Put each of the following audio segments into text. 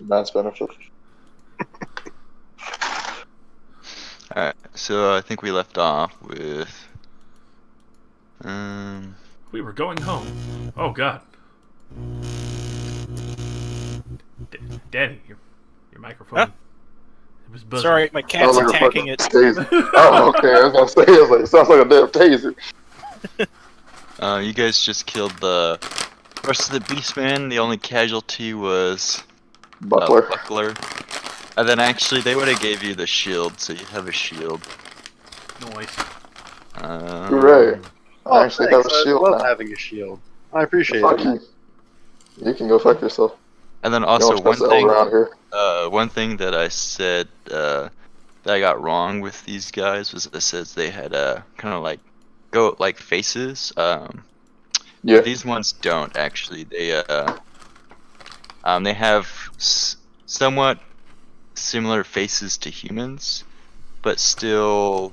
Matt's benefit. Alright, so I think we left off with... We were going home. Oh, God. Daddy, your microphone. Huh? It was buzzing. Sorry, my cat's Sounds like attacking a it. taser. Oh, okay. I was gonna say it sounds like a damn taser. you guys just killed the rest of the Beastmen. The only casualty was... Buckler. Buckler. And then actually, they would have gave you the shield, so you have a shield. Noise. Hooray. I actually have a shield I love now. having a shield. I appreciate Fuck it. you. You can go fuck yourself. And then You also don't one trust thing, around here. one thing that I said that I got wrong with these guys was it says they had kind of like goat like faces. Yeah. These ones don't actually. They have somewhat similar faces to humans, but still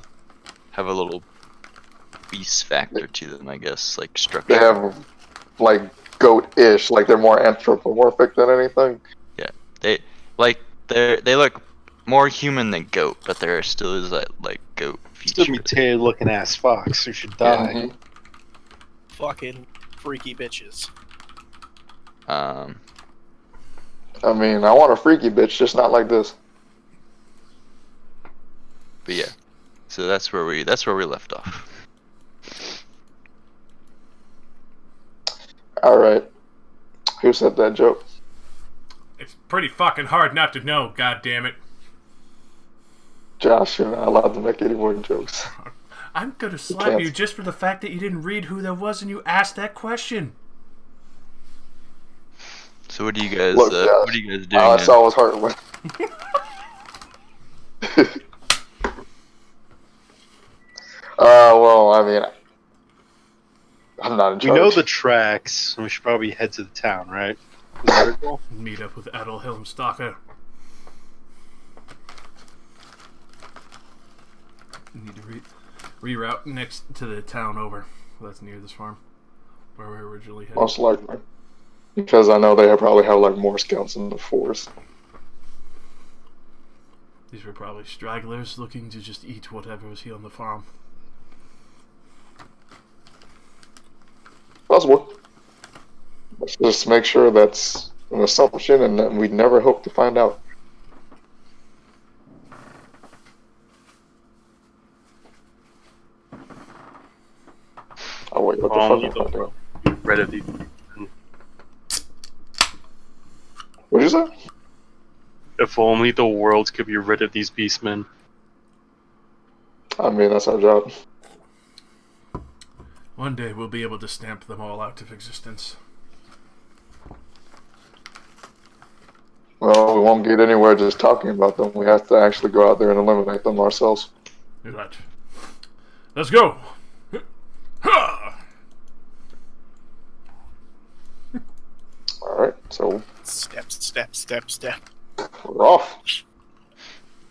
have a little beast factor to them, I guess, like structure. They have like goat-ish, like they're more anthropomorphic than anything. Yeah, they look more human than goat, but there still is that like goat Still feature. mutated looking ass fox who should die. Mhm. Fucking freaky bitches. I mean, I want a freaky bitch, just not like this. But yeah, so that's where we left off. Alright. Who said that joke? It's pretty fucking hard not to know, god damn it. Josh, you're not allowed to make any more jokes. I'm gonna slap can't. you just for the fact that you didn't read who that was and you asked that question. So what do you guys Look, what are you guys doing? All I now? saw was Hartwin. Well, I mean, I'm not in We charge. know the tracks, and we should probably head to the town, right? Is that our goal? Meet up with Adol Helmstalker. Need to reroute next to the town over. That's near this farm, where we originally headed. Most likely. Because I know they probably have like more scouts in the force. These were probably stragglers looking to just eat whatever was here on the farm. Possible. Let's just make sure that's an assumption and that we never hope to find out. Oh wait, what the fuck am I doing? Get rid of these. What'd you say? If only the world could be rid of these beastmen. I mean, that's our job. One day we'll be able to stamp them all out of existence. Well, we won't get anywhere just talking about them. We have to actually go out there and eliminate them ourselves. Do that. Let's go! Ha! Alright, so Step, step, step, step. we're off.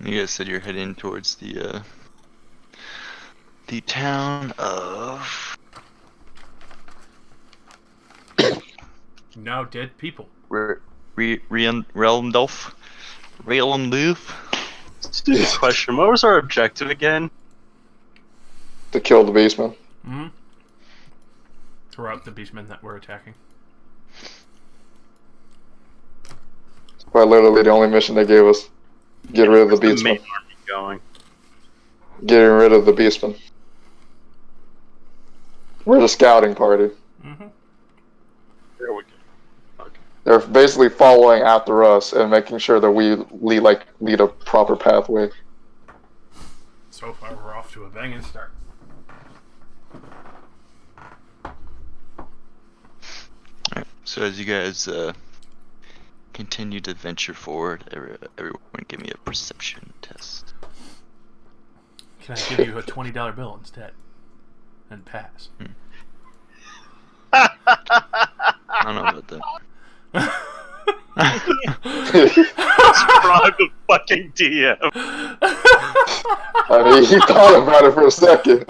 You guys said you're heading towards the town of Now dead people. Realmdorf. Stupid question. What was our objective again? To kill the beastmen. Mm-hmm. Throw out the beastmen that we're attacking. Quite literally the only mission they gave us. Get rid of the Where's the main beastmen. army going? Getting rid of the beastmen. We're the scouting party. Mm-hmm. There we go. They're basically following after us and making sure that we lead a proper pathway. So far we're off to a banging start. Alright, so as you guys continue to venture forward, everyone give me a perception test. Can I give you a $20 bill instead? And pass. I don't know about that. Frog the fucking DM. I mean, he thought about it for a second.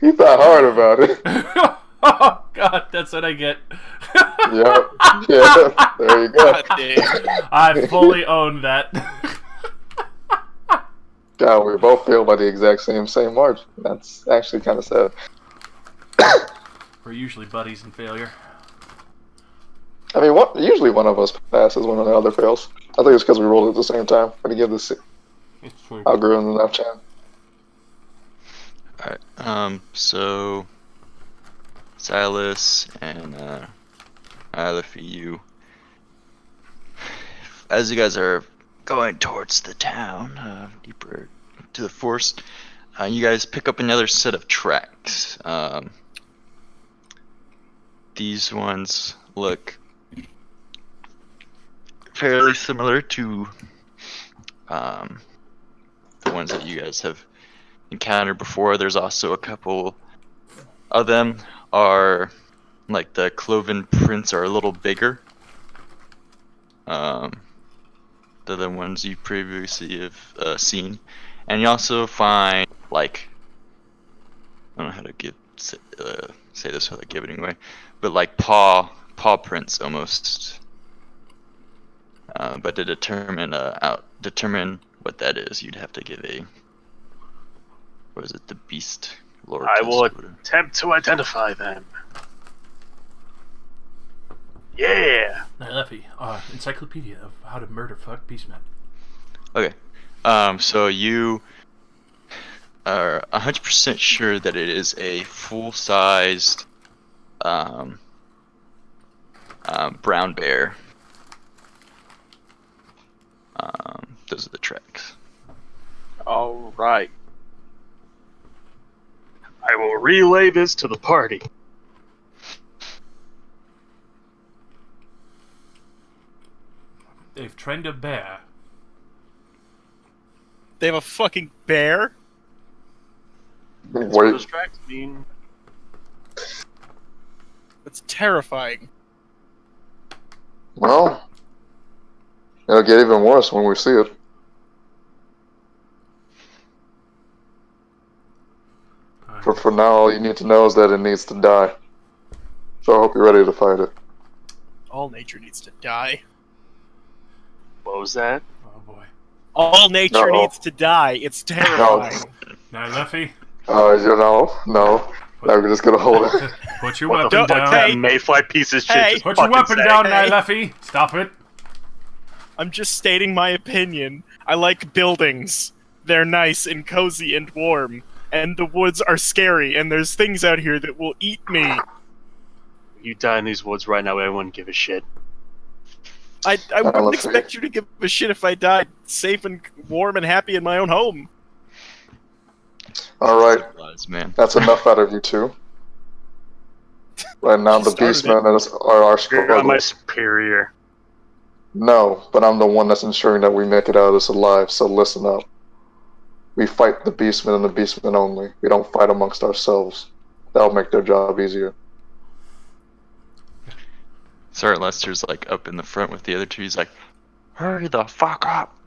He thought hard about it. Oh God, that's what I get. Yep. Yeah. There you go. God damn. I fully own that. God, we both failed by the exact same margin. That's actually kind of sad. We're usually buddies in failure. I mean, usually one of us passes when the other fails. I think it's because we rolled at the same time. When you give this It's true. algorithm enough chance. Alright, so Silas and Alephi, you, as you guys are going towards the town, deeper to the forest, you guys pick up another set of tracks. These ones look fairly similar to the ones that you guys have encountered before. There's also a couple of them are like the cloven prints are a little bigger than the ones you previously have seen, and you also find like, I don't know how to say this without giving it away, but like paw prints almost. But to determine what that is, you'd have to give a, what is it, the beast lore I test will or whatever. attempt to identify them. Yeah! Leffy, Encyclopedia of How to Murder Fuck Beastmen. Okay, so you are 100% sure that it is a full-sized brown bear. Those are the tracks. Alright. I will relay this to the party. They've trained a bear. They have a fucking bear? That's what Wait, those tracks mean. That's terrifying. well, it'll get even worse when we see it. For now, all you need to know is that it needs to die. So I hope you're ready to fight it. All nature needs to die. What was that? Oh boy. All nature No. needs to die. It's terrifying. Now, Leffy, No. We're just gonna hold it. put your What weapon the fuck down. that Hey. mayfly piece of shit Hey. just Put your fucking weapon said? down, Hey. now, Leffy. Stop it. I'm just stating my opinion. I like buildings. They're nice and cozy and warm. And the woods are scary, and there's things out here that will eat me. You die in these woods right now, I wouldn't give a shit. I wouldn't let's see. expect you to give a shit if I died safe and warm and happy in my own home. Alright, Lies, man. that's enough out of you two. Right now, You the started beastmen are our You're not my struggle. superior. No, but I'm the one that's ensuring that we make it out of this alive, so listen up. We fight the beastmen and the beastmen only. We don't fight amongst ourselves. That'll make their job easier. Sergeant Lester's like up in the front with the other two. He's like, hurry the fuck up.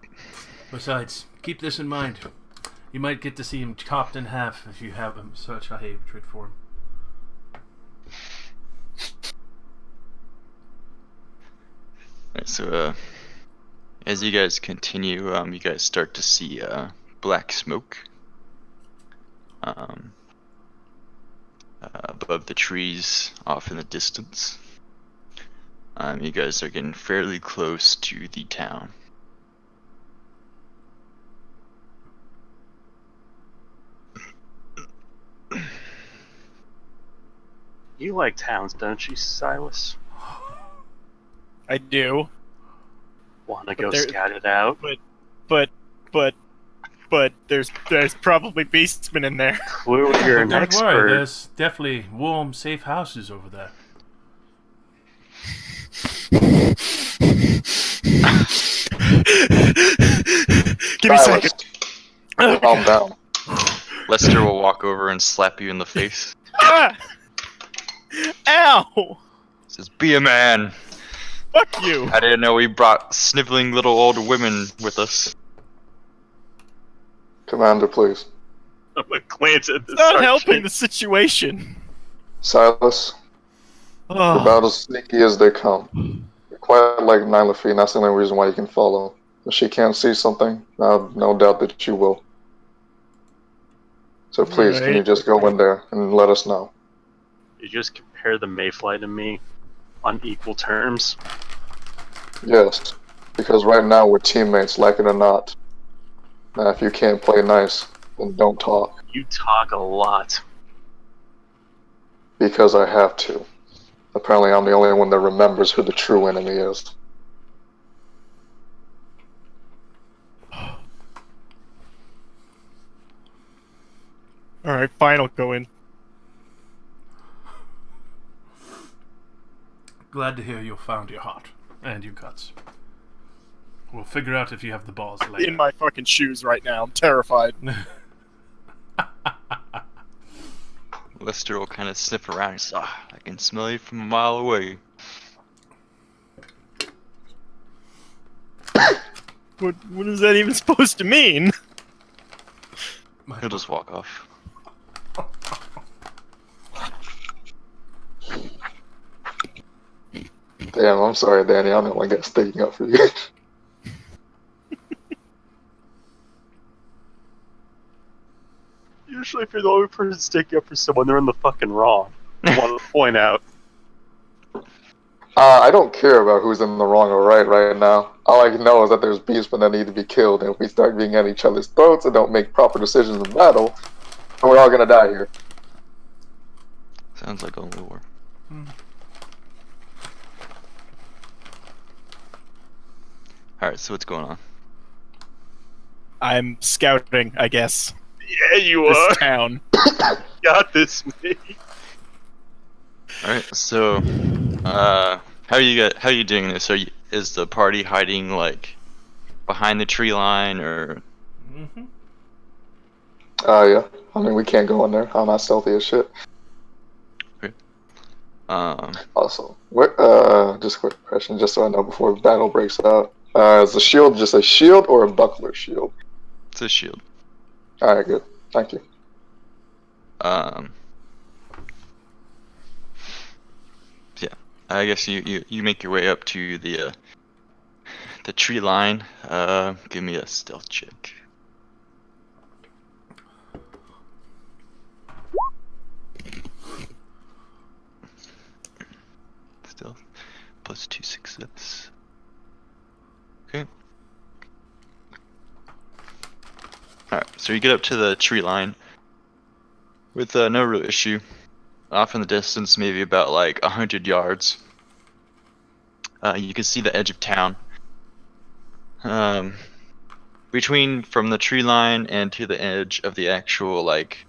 Besides, keep this in mind. You might get to see him chopped in half if you have such a hatred for him. Alright, so as you guys continue, you guys start to see black smoke above the trees off in the distance. You guys are getting fairly close to the town. You like towns, don't you, Silas? I do. Wanna But go there- scout it out? But there's probably beastmen in there. Clearly you're an Don't expert. worry, there's definitely warm, safe houses over there. Give me a second. Calm down. Lester will walk over and slap you in the face. Ah! Ow! Says, be a man. Fuck you. I didn't know we brought sniveling little old women with us. Commander, please. I'm gonna glance at this. It's not helping the situation. Silas, you're Oh, about as sneaky as they come. You're quite like Nyla Fee, and that's the only reason why you can follow. If she can't see something, I have no doubt that you will. So please, can you Alright. just go in there and let us know? You just compare the Mayfly to me on equal terms. Yes, because right now we're teammates, like it or not. Now, if you can't play nice, then don't talk, You talk a lot. because I have to. Apparently, I'm the only one that remembers who the true enemy is. alright, fine, I'll go in. Glad to hear you found your heart and your guts. We'll figure out if you have the balls later. In my fucking shoes right now. I'm terrified. Lester will kind of sniff around and say, "Ah, I can smell you from a mile away." What is that even supposed to mean? He'll just walk off. Damn, I'm sorry, Danny. I'm the one that's sticking up for you. Usually, if you're the only person sticking up for someone, they're in the fucking wrong. I want to point out. I don't care about who's in the wrong or right now. All I know is that there's beastmen that need to be killed, and if we start being at each other's throats and don't make proper decisions in battle, then we're all gonna die here. Sounds like a war. Alright, so what's going on? I'm scouting, I guess. Yeah, you are. This town. Got this, mate. Alright, so how are you doing this? Is the party hiding like behind the tree line or Mm-hmm. Yeah. I mean, we can't go in there. I'm not stealthy as shit. Also, what? Just a quick question, just so I know before the battle breaks out. Is the shield just a shield or a buckler shield? it's a shield. All right, good. Thank you. Yeah, I guess you make your way up to the tree line. Give me a stealth check. Stealth plus 2 success. Okay. Alright, so you get up to the tree line with no real issue. Off in the distance, maybe about like 100 yards, you can see the edge of town. Between from the tree line and to the edge of the actual, like,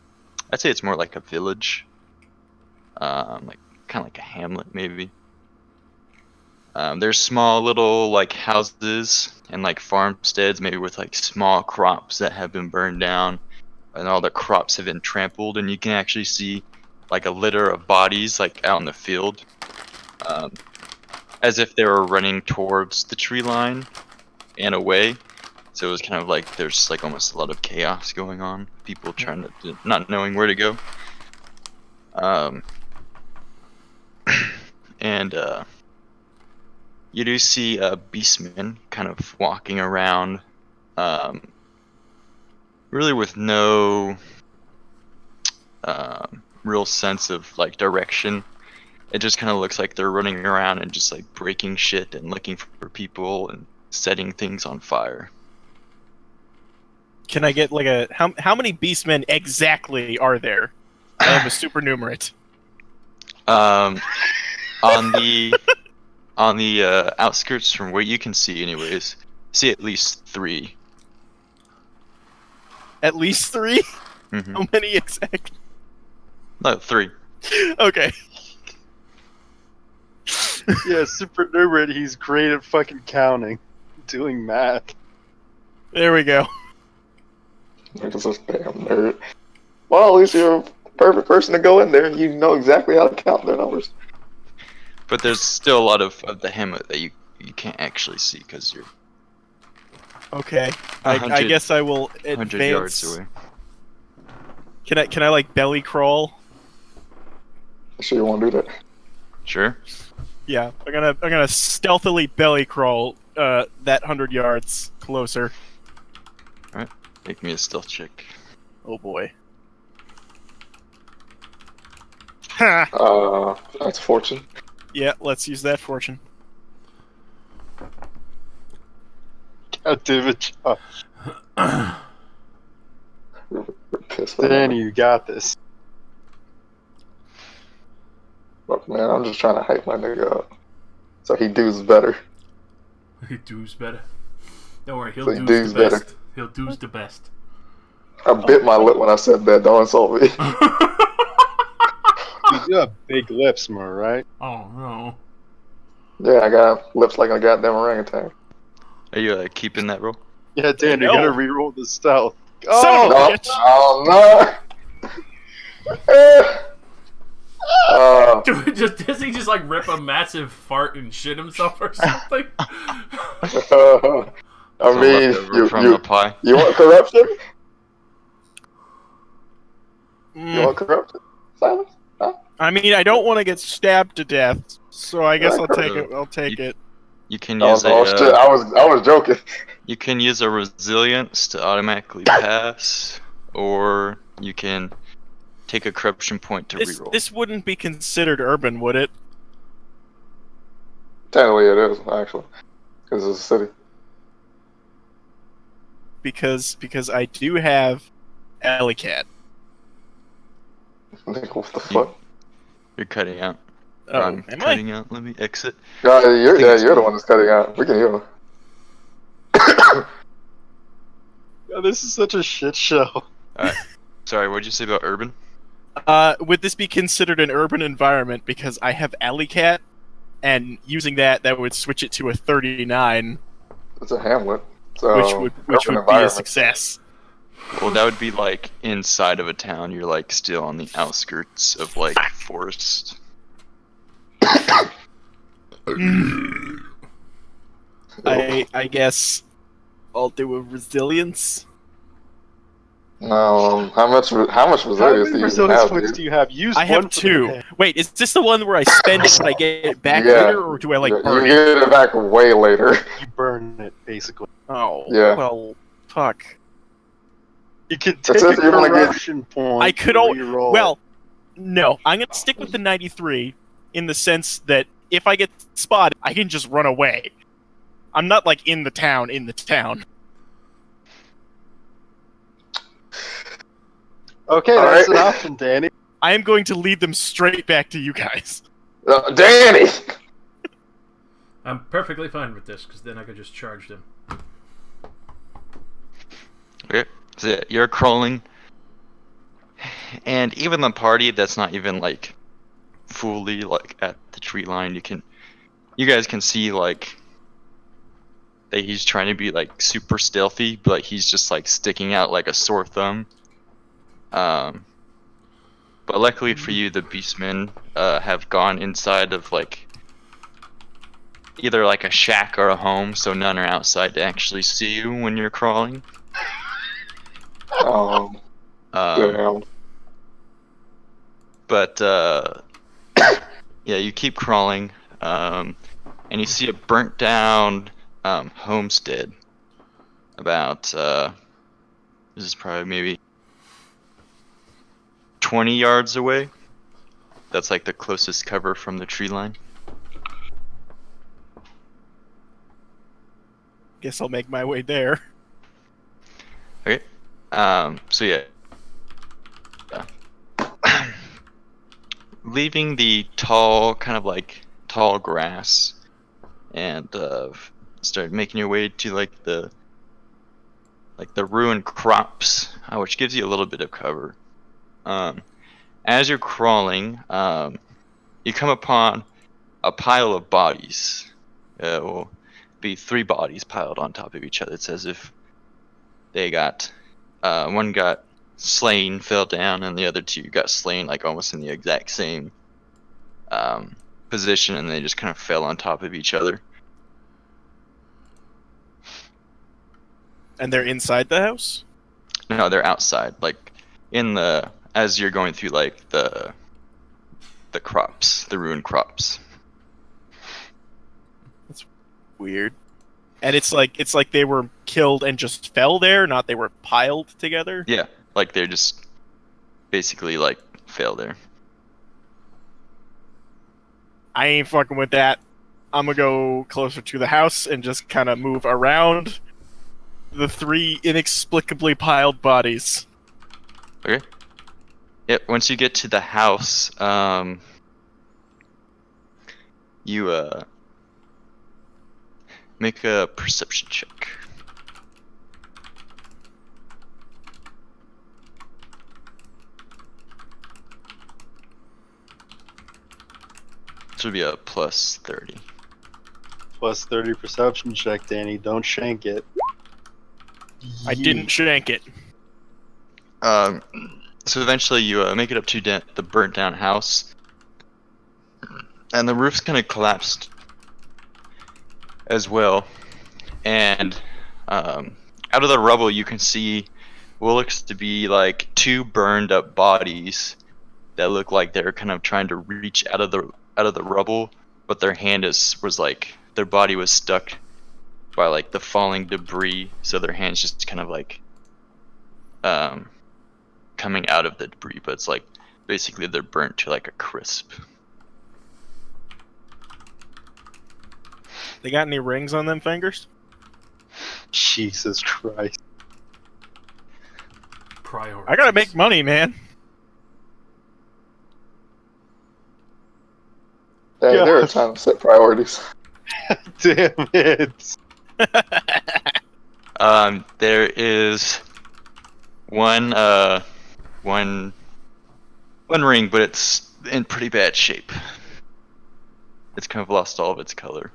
I'd say it's more like a village, like kind of like a hamlet maybe. There's small little like houses and like farmsteads, maybe with like small crops that have been burned down, and all the crops have been trampled, and you can actually see like a litter of bodies like out in the field, as if they were running towards the tree line and away. So it was kind of like there's like almost a lot of chaos going on, people trying to not knowing where to go. And you do see beastmen kind of walking around, really with no real sense of like direction. It just kind of looks like they're running around and just like breaking shit and looking for people and setting things on fire. Can I get like a how many beastmen exactly are there? I have a supernumerate. On the outskirts, from where you can see, anyways, see at least 3. At least 3? Mm-hmm. How many exactly? No, 3. Okay. Yeah, super nerd. He's great at fucking counting, doing math. There we go. You're just a damn nerd. Well, at least you're a perfect person to go in there. You know exactly how to count their numbers. But there's still a lot of the hamlet that you can't actually see because you're Okay. I 100 guess I will 100 yards advance. away. Can I like belly crawl? sure you want to do that? Sure. Yeah, I'm gonna stealthily belly crawl that 100 yards closer. Make me a stealth check. Oh boy. Ha! That's fortune. Yeah, let's use that fortune. God damn it, Josh. We're pissed right Danny, you got this. now. Look, man, I'm just trying to hype my nigga up. So he does better. He do's better. Don't worry, he'll So he do's do's the better. best. He'll do's the best. I bit my lip when I said that. Don't insult me. You do have big lips, Mer, right? Oh no. Yeah, I got lips like a goddamn orangutan. Are you keeping that roll? Yeah, Dan, No. you gotta reroll the stealth. Son of a Oh! bitch. Oh no! Dude, does he just like rip a massive fart and shit himself or something? I Some mean, leftover from the pie. you want corruption? You Mm, want corruption? Silence? Huh? I mean, I don't want to get stabbed to death, so I guess I'll take it. I'll take it. You can Oh, use no, shit! I was joking. you can use a resilience to automatically pass, or you can take a corruption point to reroll. This wouldn't be considered urban, would it? Technically, it is actually, because it's a city. Because I do have alley cat. Nigga, what the fuck? You're cutting out. Oh, I'm am cutting out. Let me exit. You're the one that's cutting out. We can hear him. God, this is such a shit show. Sorry, what'd you say about urban? Would this be considered an urban environment because I have alley cat, and using that would switch it to a 39, It's a hamlet. So which would be a environment. success. Well, that would be like inside of a town. You're like still on the outskirts of like forest. I guess I'll do a resilience. No, how much How resilience do many you resilience have? points Dude? do you have? Use I one have for the 2. day. Wait, is this the one where I spend it and I get it back Yeah. later, or do I like You burn it? get it back way later. You burn it, basically. Oh, Yeah. well, fuck. You can That's take it, a you're gonna get- corruption point. I could to al- reroll Well, it. no, I'm gonna stick with the 93 in the sense that if I get spotted, I can just run away. I'm not like in the town. Okay, All that's right. an option, Danny. I am going to lead them straight back to you guys. Danny! I'm perfectly fine with this because then I could just charge them. Okay, so yeah, you're crawling, and even the party that's not even like fully like at the tree line, you guys can see like that he's trying to be like super stealthy, but he's just like sticking out like a sore thumb. But luckily for you, the beastmen have gone inside of like either like a shack or a home, so none are outside to actually see you when you're crawling. Damn. But yeah, you keep crawling, and you see a burnt down homestead. About this is probably maybe 20 yards away. That's like the closest cover from the tree line. Guess I'll make my way there. Okay. So yeah. Leaving the tall grass and start making your way to like the ruined crops, which gives you a little bit of cover. As you're crawling, you come upon a pile of bodies. It will be 3 bodies piled on top of each other. It's as if they got one got slain, fell down, and the other 2 got slain like almost in the exact same position, and they just kind of fell on top of each other. And they're inside the house? No, they're outside, like in the as you're going through like the the crops, the ruined crops. Weird. And it's like they were killed and just fell there, not they were piled together. Yeah, like they're just basically like fell there. I ain't fucking with that. I'm gonna go closer to the house and just kind of move around the 3 inexplicably piled bodies. Okay. Yep. Once you get to the house, you make a perception check. This would be a plus 30. Plus 30 perception check, Danny. Don't shank it. I didn't shank it. So eventually you make it up to the burnt down house, and the roof's kind of collapsed as well. And out of the rubble, you can see what looks to be like 2 burned up bodies that look like they're kind of trying to reach out of the rubble, but their hand was like their body was stuck by like the falling debris, so their hands just kind of like coming out of the debris, but it's like basically they're burnt to like a crisp. They got any rings on them fingers? Jesus Christ. Priorities. I gotta make money, man. Hey, Yeah. there are times to set priorities. Damn it. There is one ring, but it's in pretty bad shape. It's kind of lost all of its color.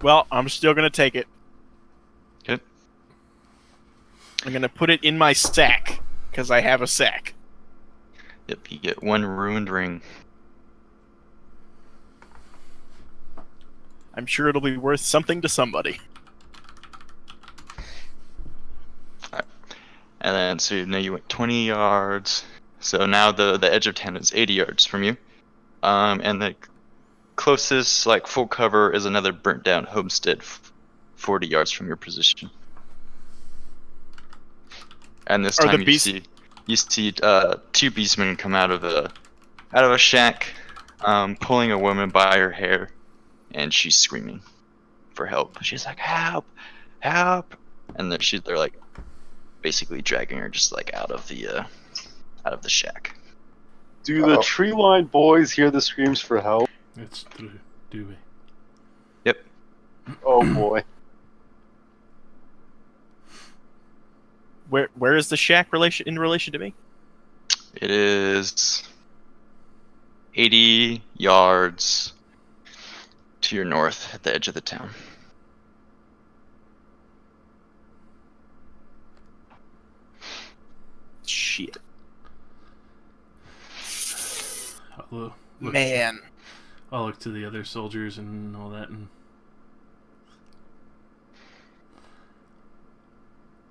Well, I'm still gonna take it. Good. I'm gonna put it in my sack, because I have a sack. Yep, you get 1 ruined ring. I'm sure it'll be worth something to somebody. And then, so now you went 20 yards. So now the edge of town is 80 yards from you. And the closest, like, full cover is another burnt down homestead 40 yards from your position. And this Are time the you see 2 beastmen come out of a shack, pulling a woman by her hair, and she's screaming for help. She's like, "Help! Help!" And then they're like basically dragging her just like out of the shack. Do the tree line boys hear the screams for help? It's through Dewey. Yep. Oh boy. Where is the shack in relation to me? It is 80 yards to your north at the edge of the town. Shit. I'll Man. I'll look to the other soldiers and all that, and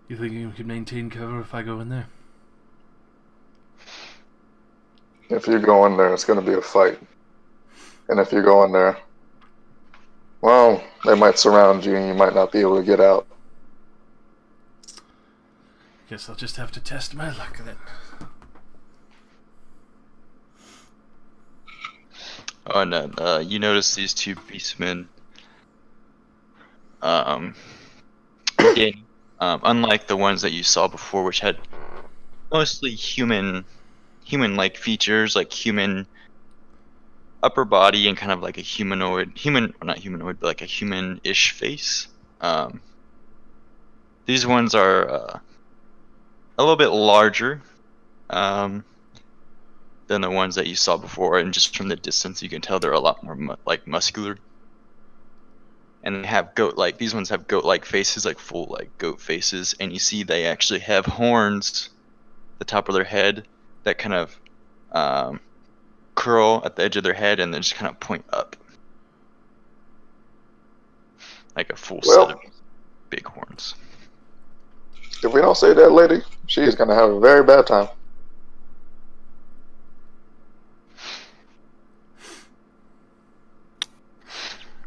you think you can maintain cover if I go in there? If you go in there, it's going to be a fight. And if you go in there, well, they might surround you and you might not be able to get out. Guess I'll just have to test my luck then. Oh, and you notice these 2 beastmen. Again, unlike the ones that you saw before, which had mostly human-like features, like human upper body and kind of like a not humanoid, but like a human-ish face. These ones are a little bit larger than the ones that you saw before, and just from the distance you can tell they're a lot more muscular. And they have these ones have goat-like faces, like full like goat faces, and you see they actually have horns at the top of their head that kind of curl at the edge of their head and then just kind of point up. Like a full set of big horns. If we don't save that lady, she's going to have a very bad time.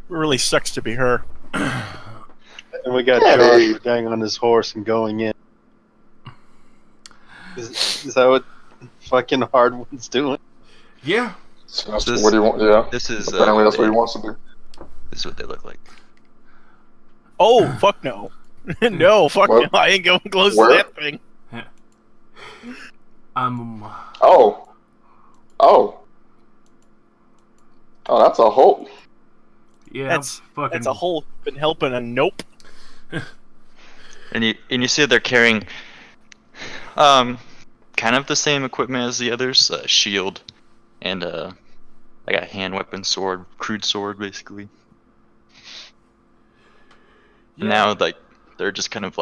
really sucks to be her. And we got Yeah, Josh they- getting on his horse and going in. Is that what fucking Hardwin's doing? Yeah. So that's This- what do you want? Yeah. This is Apparently, that's what he they- wants to do. this is what they look like. Oh, fuck no. No, fuck What? no. I ain't going close Where? to that thing. Oh. Oh. Oh, that's a hole. Yeah. That's fucking. a whole been helping a nope. And you see they're carrying kind of the same equipment as the others, a shield and like a hand weapon sword, crude sword basically. And now like they're just kind of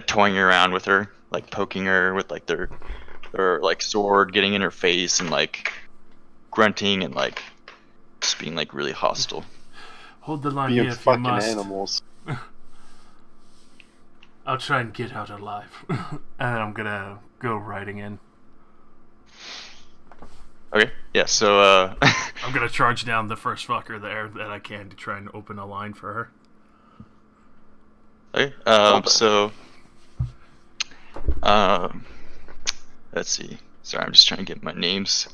toying around with her, like poking her with like their like sword, getting in her face and like grunting and like just being like really hostile. Hold the line Being here if you fucking must. animals. I'll try and get out alive. And then I'm gonna go riding in. Okay, yeah, so I'm gonna charge down the first fucker there that I can to try and open a line for her. okay, let's see. Sorry, I'm just trying to get my names.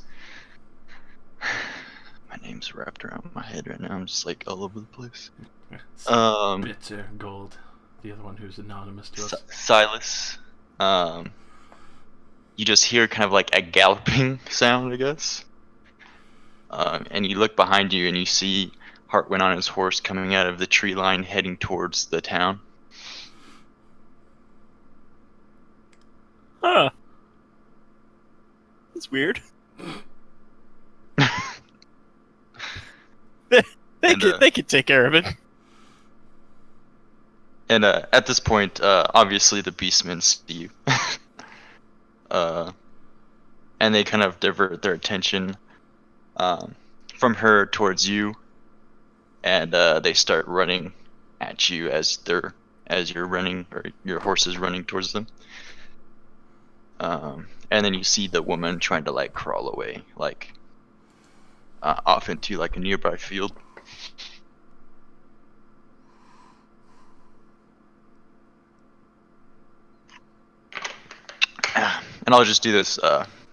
My name's wrapped around my head right now. I'm just like all over the place. Bitter Gold, the other one who's anonymous to us. Silas. You just hear kind of like a galloping sound, I guess. And you look behind you and you see Hartwin on his horse coming out of the tree line heading towards the town. Huh. That's weird. They could take care of it. And at this point, obviously the beastmen see you. And they kind of divert their attention from her towards you, and they start running at you as you're running, or your horse is running towards them. And then you see the woman trying to like crawl away, like off into like a nearby field. And I'll just do this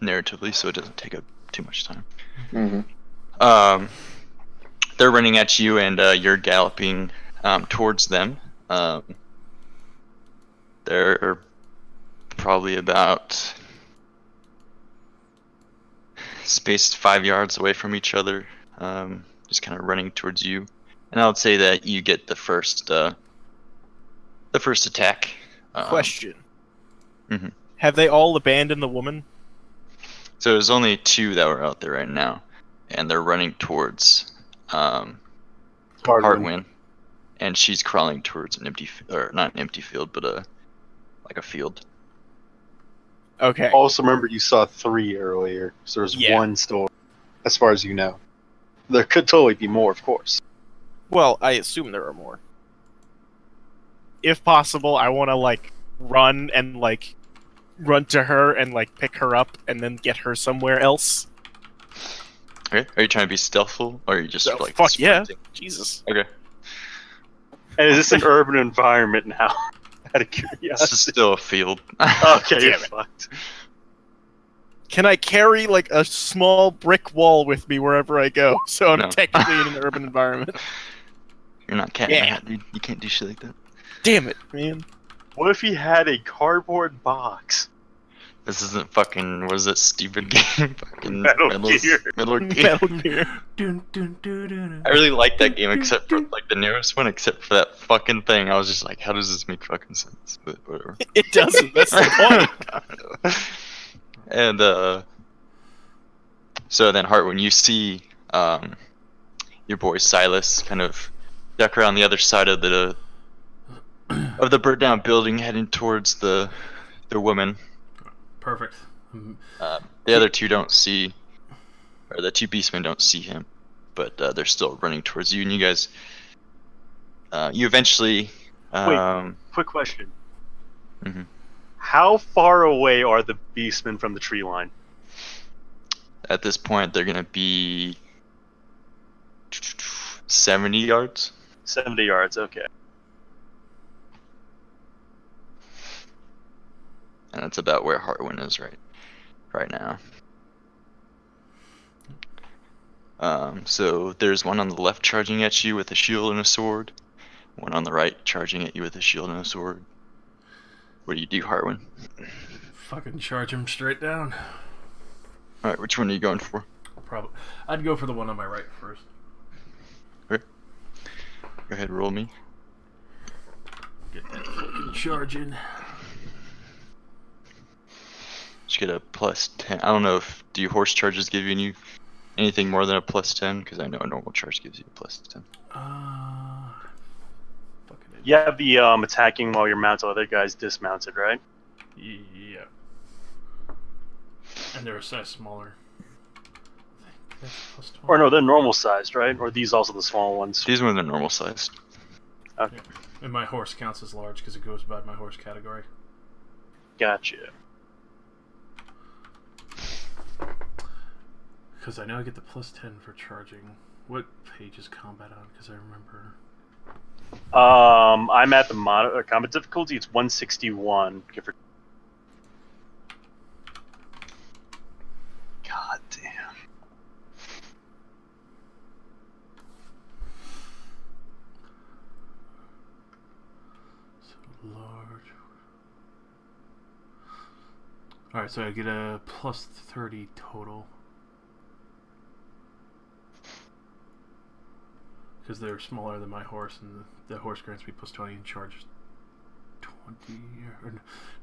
narratively so it doesn't take up too much time. Mm-hmm. They're running at you and you're galloping towards them. They're probably about spaced 5 yards away from each other, just kind of running towards you. And I would say that you get the first attack. Question. Mhm. Have they all abandoned the woman? So there's only 2 that were out there right now, and they're running towards Hartwin, and she's crawling towards an empty, or not an empty field, but like a field. Okay. Also, remember you saw 3 earlier, so there's Yeah. 1 store, as far as you know. There could totally be more, of course. Well, I assume there are more. If possible, I want to like run to her and like pick her up and then get her somewhere else. Okay. Are you trying to be stealthful, or are you just So, like fuck yeah. sprinting? Jesus. Okay. And is this an urban environment now? Out of This is curiosity. still a field. Okay, you're Damn it. fucked. Can I carry like a small brick wall with me wherever I go? So I'm No. technically in an urban environment. You're not cat in the Yeah. hat, dude. You can't do shit like that. Damn it, man. What if he had a cardboard box? This isn't fucking. What is it? Stupid game. Fucking Metal Gear. Metal Gear. Metal Gear. Dun, dun, dun, dun, dun. I really like that game, except for like the newest one. Except for that fucking thing, I was just like, how does this make fucking sense? But whatever. It doesn't. That's the point. And so then Hart, when you see your boy Silas kind of duck around the other side of the burnt down building, heading towards the woman. Perfect. The other 2 don't see, or the 2 beastmen don't see him, but they're still running towards you, and you guys, you eventually. Quick question. Mhm. How far away are the beastmen from the tree line? At this point, they're gonna be 70 yards. 70 yards, okay. And that's about where Hartwin is right now. So there's one on the left charging at you with a shield and a sword. One on the right charging at you with a shield and a sword. What do you do, Hartwin? Fucking charge him straight down. Alright, which one are you going for? Probably. I'd go for the one on my right first. Okay. Go ahead, roll me. Get that fucking charge in. Just get a plus 10. I don't know if do horse charges give you anything more than a plus 10? Because I know a normal charge gives you a plus 10. Fucking You have the attacking while you're mounted, other guys dismounted, right? Yeah. And they're a size smaller. I think that's plus 20. Or no, they're normal sized, right? Or are these also the small ones? These ones are normal sized. Okay, And my horse counts as large because it goes by my horse category. gotcha. Because I know I get the plus 10 for charging. What page is combat on? Because I remember. I'm at the combat difficulty. It's 161. God damn. So large. Alright, so I get a plus 30 total. Because they're smaller than my horse, and the horse grants me plus 20 and charge 20. Or,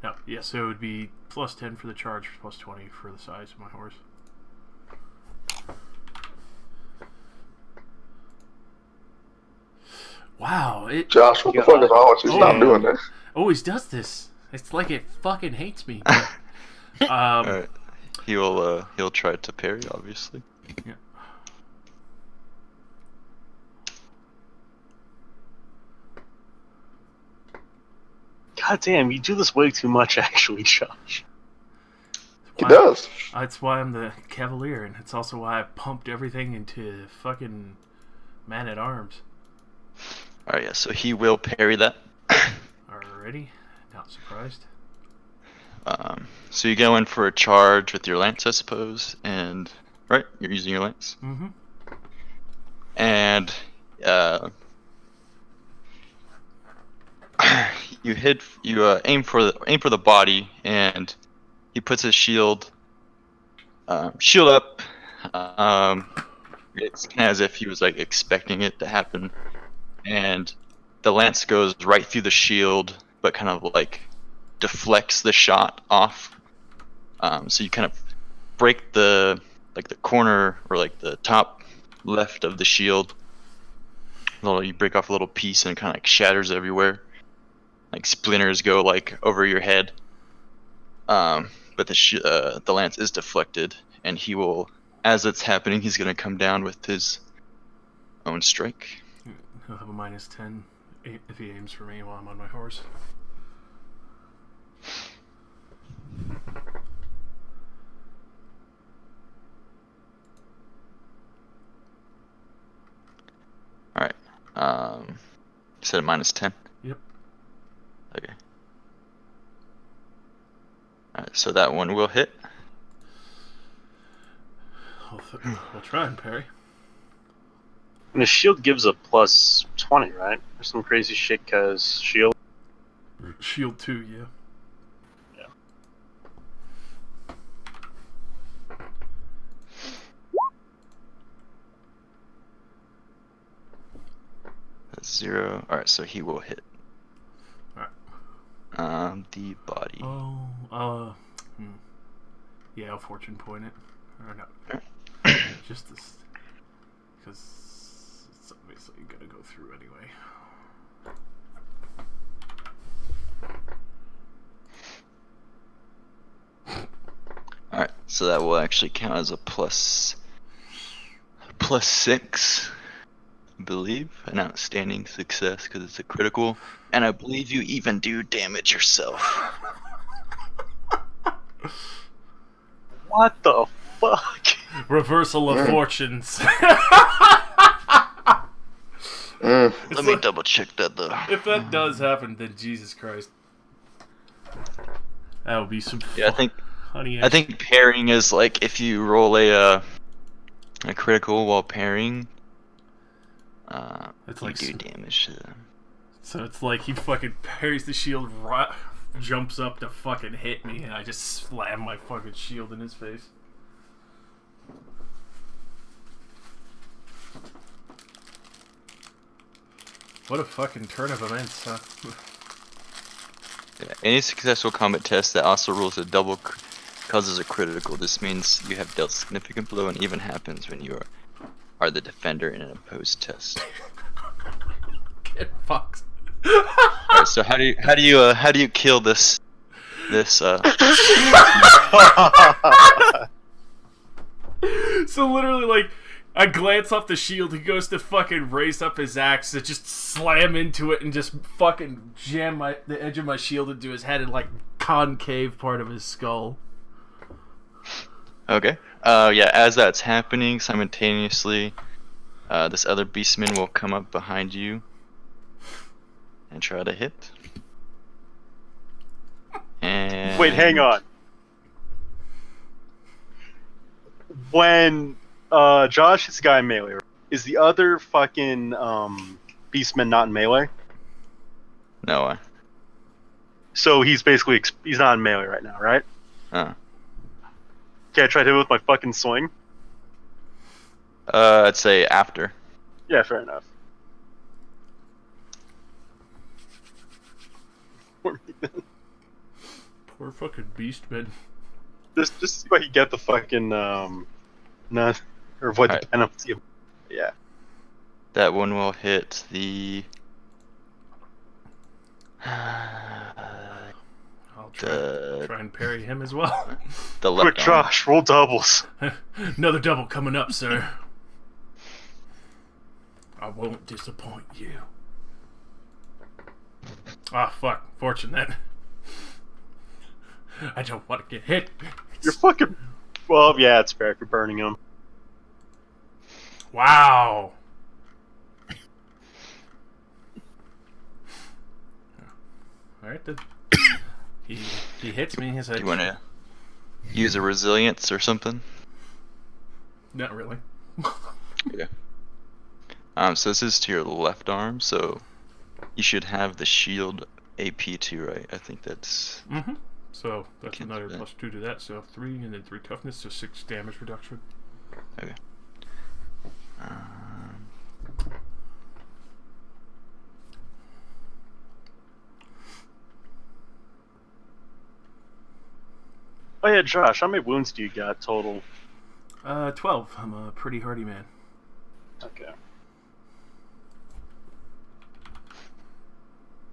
no, yeah, so it would be plus 10 for the charge, plus 20 for the size of my horse. Wow, it Josh, what the fuck is wrong with you? Stop doing this. always does this. It's like it fucking hates me. But, Alright. He'll try to parry, obviously. yeah. God damn, you do this way too much, actually, Josh. He does. That's why I'm the Cavalier, and it's also why I pumped everything into fucking Man-at-Arms. Alright, yeah, so he will parry that. Alrighty, not surprised. So you go in for a charge with your lance, I suppose, and right, you're using your lance, Mm-hmm. and you aim for the body, and he puts his shield up. It's kind of as if he was like expecting it to happen, and the lance goes right through the shield, but kind of like deflects the shot off. So you kind of break the corner or like the top left of the shield. You break off a little piece and it kind of like shatters everywhere. Like splinters go like over your head. But the lance is deflected, and he will, as it's happening, he's gonna come down with his own strike. He'll have a minus 10 if he aims for me while I'm on my horse. Alright. You said a minus 10? Yep. Okay. Alright, so that one will hit. I'll try and parry. And the shield gives a plus 20, right? Or some crazy shit, because shield. Shield 2, yeah. That's 0. Alright, so he will hit. Alright. The body. Yeah, I'll fortune point it. Or no. Just this. Because it's obviously gonna go through anyway. Alright, so that will actually count as a plus 6, I believe. An outstanding success because it's a critical. And I believe you even do damage yourself. What the fuck? Reversal of fortunes. Let me double check that though. If that does happen, then Jesus Christ. That would be some Yeah, honey. I think pairing is like if you roll a critical while pairing, It's you like do damage to them. So it's like he fucking parries the shield, jumps up to fucking hit me, and I just slam my fucking shield in his face. What a fucking turn of events, huh? Yeah, any successful combat test that also rolls a double causes a critical. This means you have dealt significant blow, and even happens when you are the defender in an opposed test. Get fucked. Alright, so how do you kill this So literally, like, I glance off the shield, he goes to fucking raise up his axe to just slam into it and just fucking jam the edge of my shield into his head and, like, concave part of his skull. Okay. Yeah, as that's happening simultaneously, this other beastman will come up behind you and try to hit. And Wait, hang on. When Josh hits a guy in melee, is the other fucking beastman not in melee? No. So he's basically he's not in melee right now, right? Okay, I tried to hit him with my fucking swing. I'd say after. Yeah, fair enough. Poor fucking beastman. Just see if I can get the fucking none or avoid the penalty. Yeah. That one will hit the. I'll try and parry him as well. The left Quick, arm. Josh, roll doubles. Another double coming up, sir. I won't disappoint you. Ah, fuck. Fortunate. I don't want to get hit. You're fucking. Well, yeah, it's fair if you're burning him. Wow. Alright, then. He hits me. His head. Do you want to use a resilience or something? Not really. Yeah. So this is to your left arm, so you should have the shield AP too, right? I think that's. Mm-hmm. So that's Can't another do that. +2 to that. So 3 and then 3 toughness, so 6 damage reduction. Okay. Oh yeah, Josh, how many wounds do you got total? 12. I'm a pretty hardy man. Okay.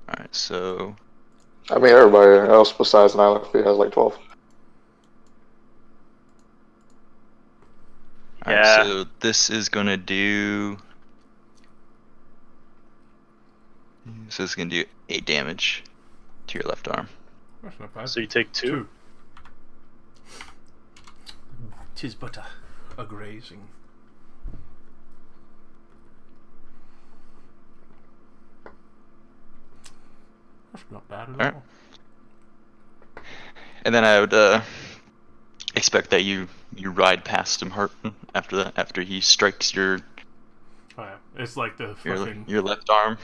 Alright, so. I mean, everybody else besides Nylafi has like 12. Alright, Yeah. so this is gonna do. So it's gonna do 8 damage to your left arm. That's not bad. So you take 2? 2. 'Tis but a grazing. That's not bad at Alright. all. And then I would expect that you ride past him, Hartwin, after that, after he strikes your Oh, yeah. It's like the fucking. your left arm.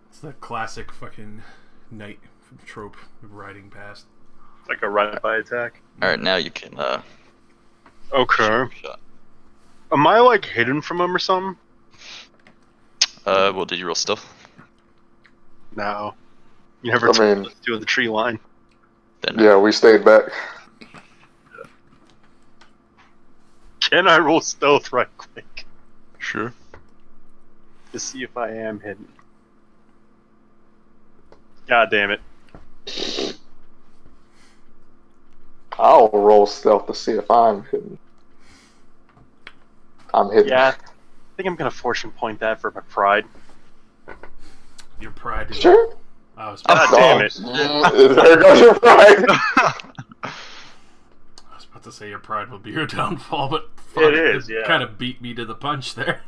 It's the classic fucking knight trope of riding past. Like a run-by attack? Alright, now you can Okay. shot. Am I like hidden from him or something? Well, did you roll stealth? No. You never I told mean- us to in the tree line. Then Yeah, we stayed back. Can I roll stealth right quick? sure. To see if I am hidden. God damn it. I'll roll stealth to see if I'm hidden. I'm hidden. Yeah, I think I'm gonna fortune point that for my pride. Your pride is. Sure. I was, God damn it. There goes your pride. I was about to say your pride will be your downfall, but fuck, It is, yeah. kind of beat me to the punch there.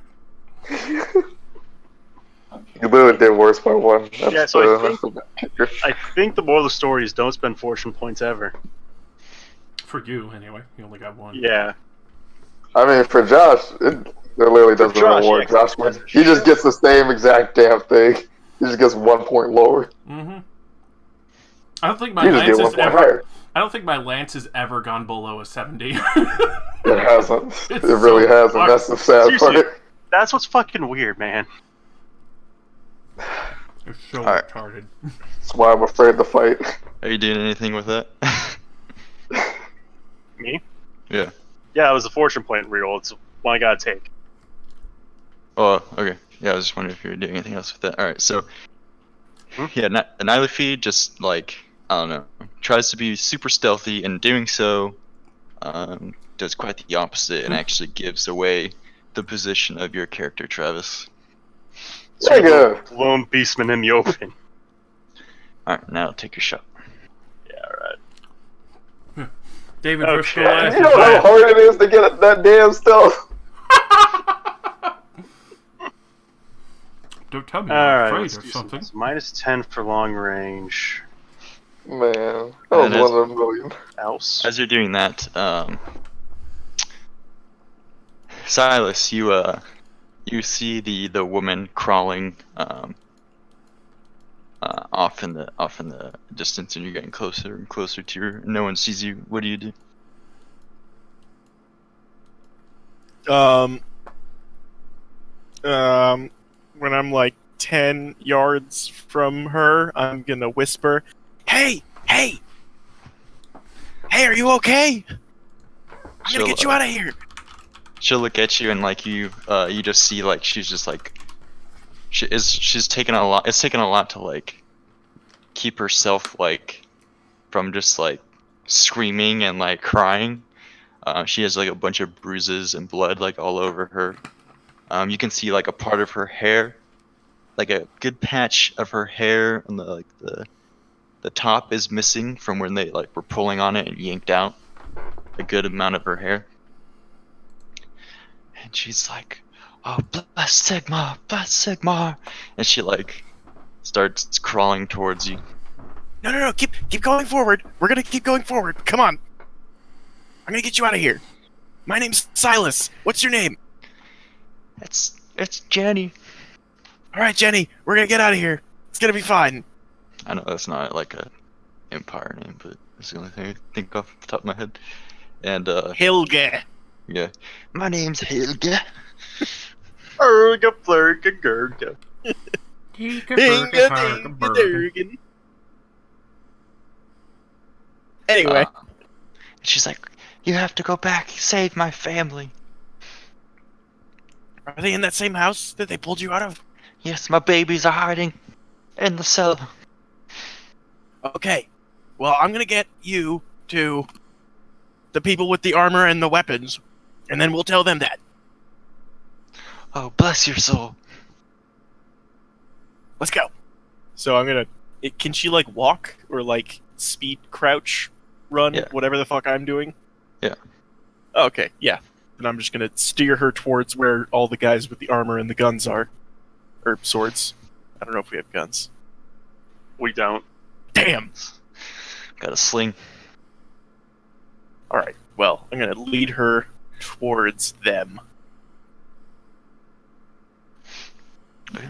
literally did worse by one. That's, Yeah, so I that's the kicker. I think the moral of the story is don't spend fortune points ever. For you, anyway. You only got one. Yeah. I mean, for Josh, it literally doesn't Josh, even work. yeah, Josh wins. He just gets the same exact damn thing. He just gets 1 point lower. Mm-hmm. I don't think my You just lance get 1 has point ever. higher. I don't think my lance has ever gone below a 70. It hasn't. It's It really so hasn't. That's the sad Seriously. part. That's what's fucking weird, man. It's so Alright. retarded. That's why I'm afraid to fight. Are you doing anything with that? Me? Yeah. Yeah, it was a fortune point reroll. It's one I gotta take. Oh, okay. Yeah, I was just wondering if you were doing anything else with that. Alright, so... Hmm? Yeah, Annihilafi just, like, I don't know, tries to be super stealthy, and doing so, does quite the opposite, and actually gives away the position of your character, Travis. So Nigga. lone beastman in the open. Alright, now take your shot. Yeah, alright. David Okay. versus Goliath. You know how hard it is to get that damn stuff? Don't tell me you're Alright, afraid let's or do something. some minus 10 for long range. Man, that was And one of a million. Else. As you're doing that, Silas, you see the woman crawling off in the distance, and you're getting closer and closer to her. No one sees you. What do you do? When I'm like 10 yards from her, I'm gonna whisper, "Hey, hey, hey, are you okay? I'm gonna get you out of here." She'll look at you, and like you just see like she's just like she's taken a lot. It's taken a lot to like keep herself like from just like screaming and like crying. She has like a bunch of bruises and blood like all over her. You can see like a part of her hair, like a good patch of her hair, and the top is missing from when they like were pulling on it and yanked out a good amount of her hair. And she's like, "Oh, bless Sigmar," and she like starts crawling towards you. No, keep going forward. We're gonna keep going forward. Come on. I'm gonna get you out of here. My name's Silas. What's your name? It's Jenny. All right, Jenny. We're gonna get out of here. It's gonna be fine. I know that's not like a empire name, but it's the only thing I can think off the top of my head. And Hilge. yeah, my name's Helga. Erga, flurga, gurga. Durgan. Anyway, She's like, "You have to go back, save my family." are they in that same house that they pulled you out of? Yes, my babies are hiding in the cellar. Okay. Well, I'm gonna get you to the people with the armor and the weapons, and then we'll tell them that. Oh, bless your soul. Let's go. So I'm gonna. Can she like walk or like speed, crouch, run, Yeah. whatever the fuck I'm doing? Yeah. Okay. Yeah. Then I'm just gonna steer her towards where all the guys with the armor and the guns are, or swords. I don't know if we have guns. We don't. Damn. Got a sling. All right. Well, I'm gonna lead her towards them. Okay.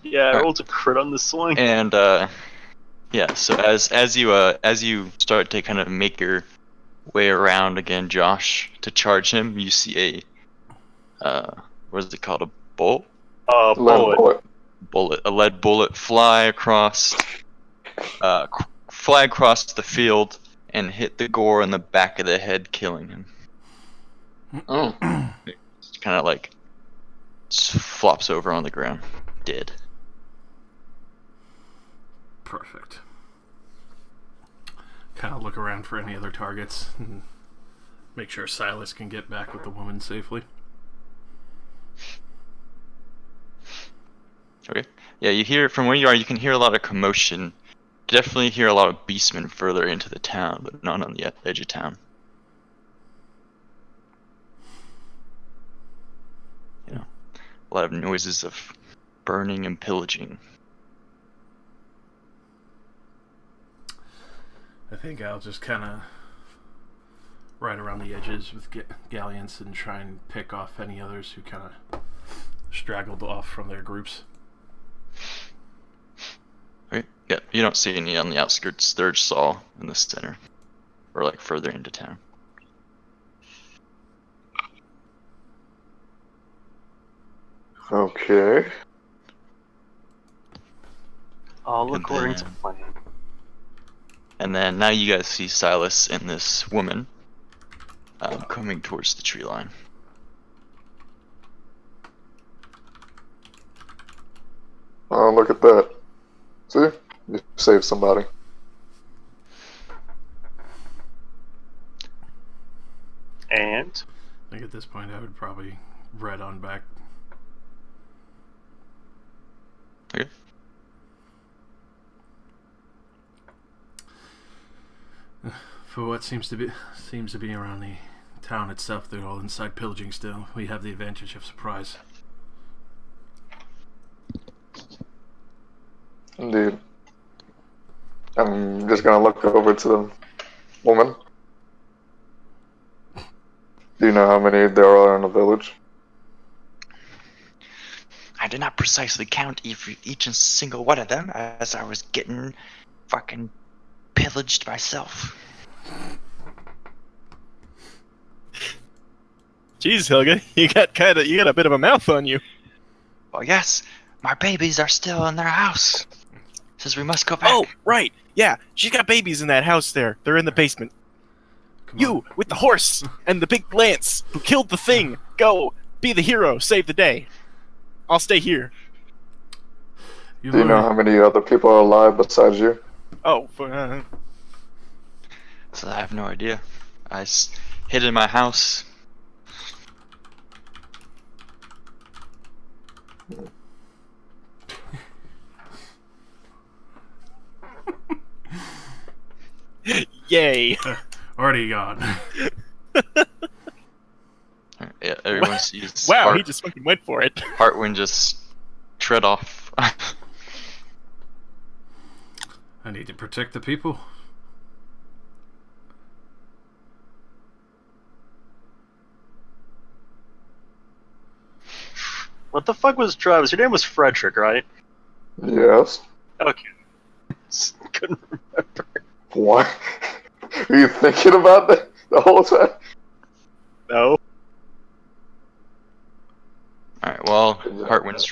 Yeah, I Alright. rolled a crit on the swing. And yeah, so as you start to kind of make your way around again, Josh, to charge him, you see a what is it called? A bolt? Bullet. A lead bullet fly across the field and hit the gore in the back of the head, killing him. Mm. Just kind of like flops over on the ground, dead. Perfect. Kind of look around for any other targets. And make sure Silas can get back with the woman safely. Okay. Yeah, you hear from where you are. You can hear a lot of commotion. You definitely hear a lot of beastmen further into the town, but not on the edge of town. a lot of noises of burning and pillaging. I think I'll just kind of ride around the edges with galleons and try and pick off any others who kind of straggled off from their groups. Right? Yeah, you don't see any on the outskirts. They're just all in the center, or like further into town. Okay. All And according then- to plan. And then now you guys see Silas and this woman coming towards the tree line. Oh, look at that. See? You saved somebody. And I think at this point I would probably ride on back. Okay. For what seems to be around the town itself, they're all inside pillaging still. We have the advantage of surprise. Indeed. I'm just gonna look over to the woman. Do you know how many there are in the village? I did not precisely count each and single one of them, as I was getting fucking pillaged myself. Jeez, Helga, you got a bit of a mouth on you. Well, yes, my babies are still in their house. Says we must go back. Oh, right. Yeah, she's got babies in that house there. They're in the basement. Come You, on. with the horse and the big lance who killed the thing. Go, be the hero, save the day. I'll stay here. You've Do you know already- how many other people are alive besides you? Oh, So I have no idea. Hid in my house. yay. already gone. Yeah, everyone sees Wow, he just fucking went for it. Hartwin just tread off. I need to protect the people. what the fuck was Travis? Your name was Frederick, right? Yes. Okay. Couldn't remember. What? Were you thinking about that the whole time? No. Alright, well, Hartwin's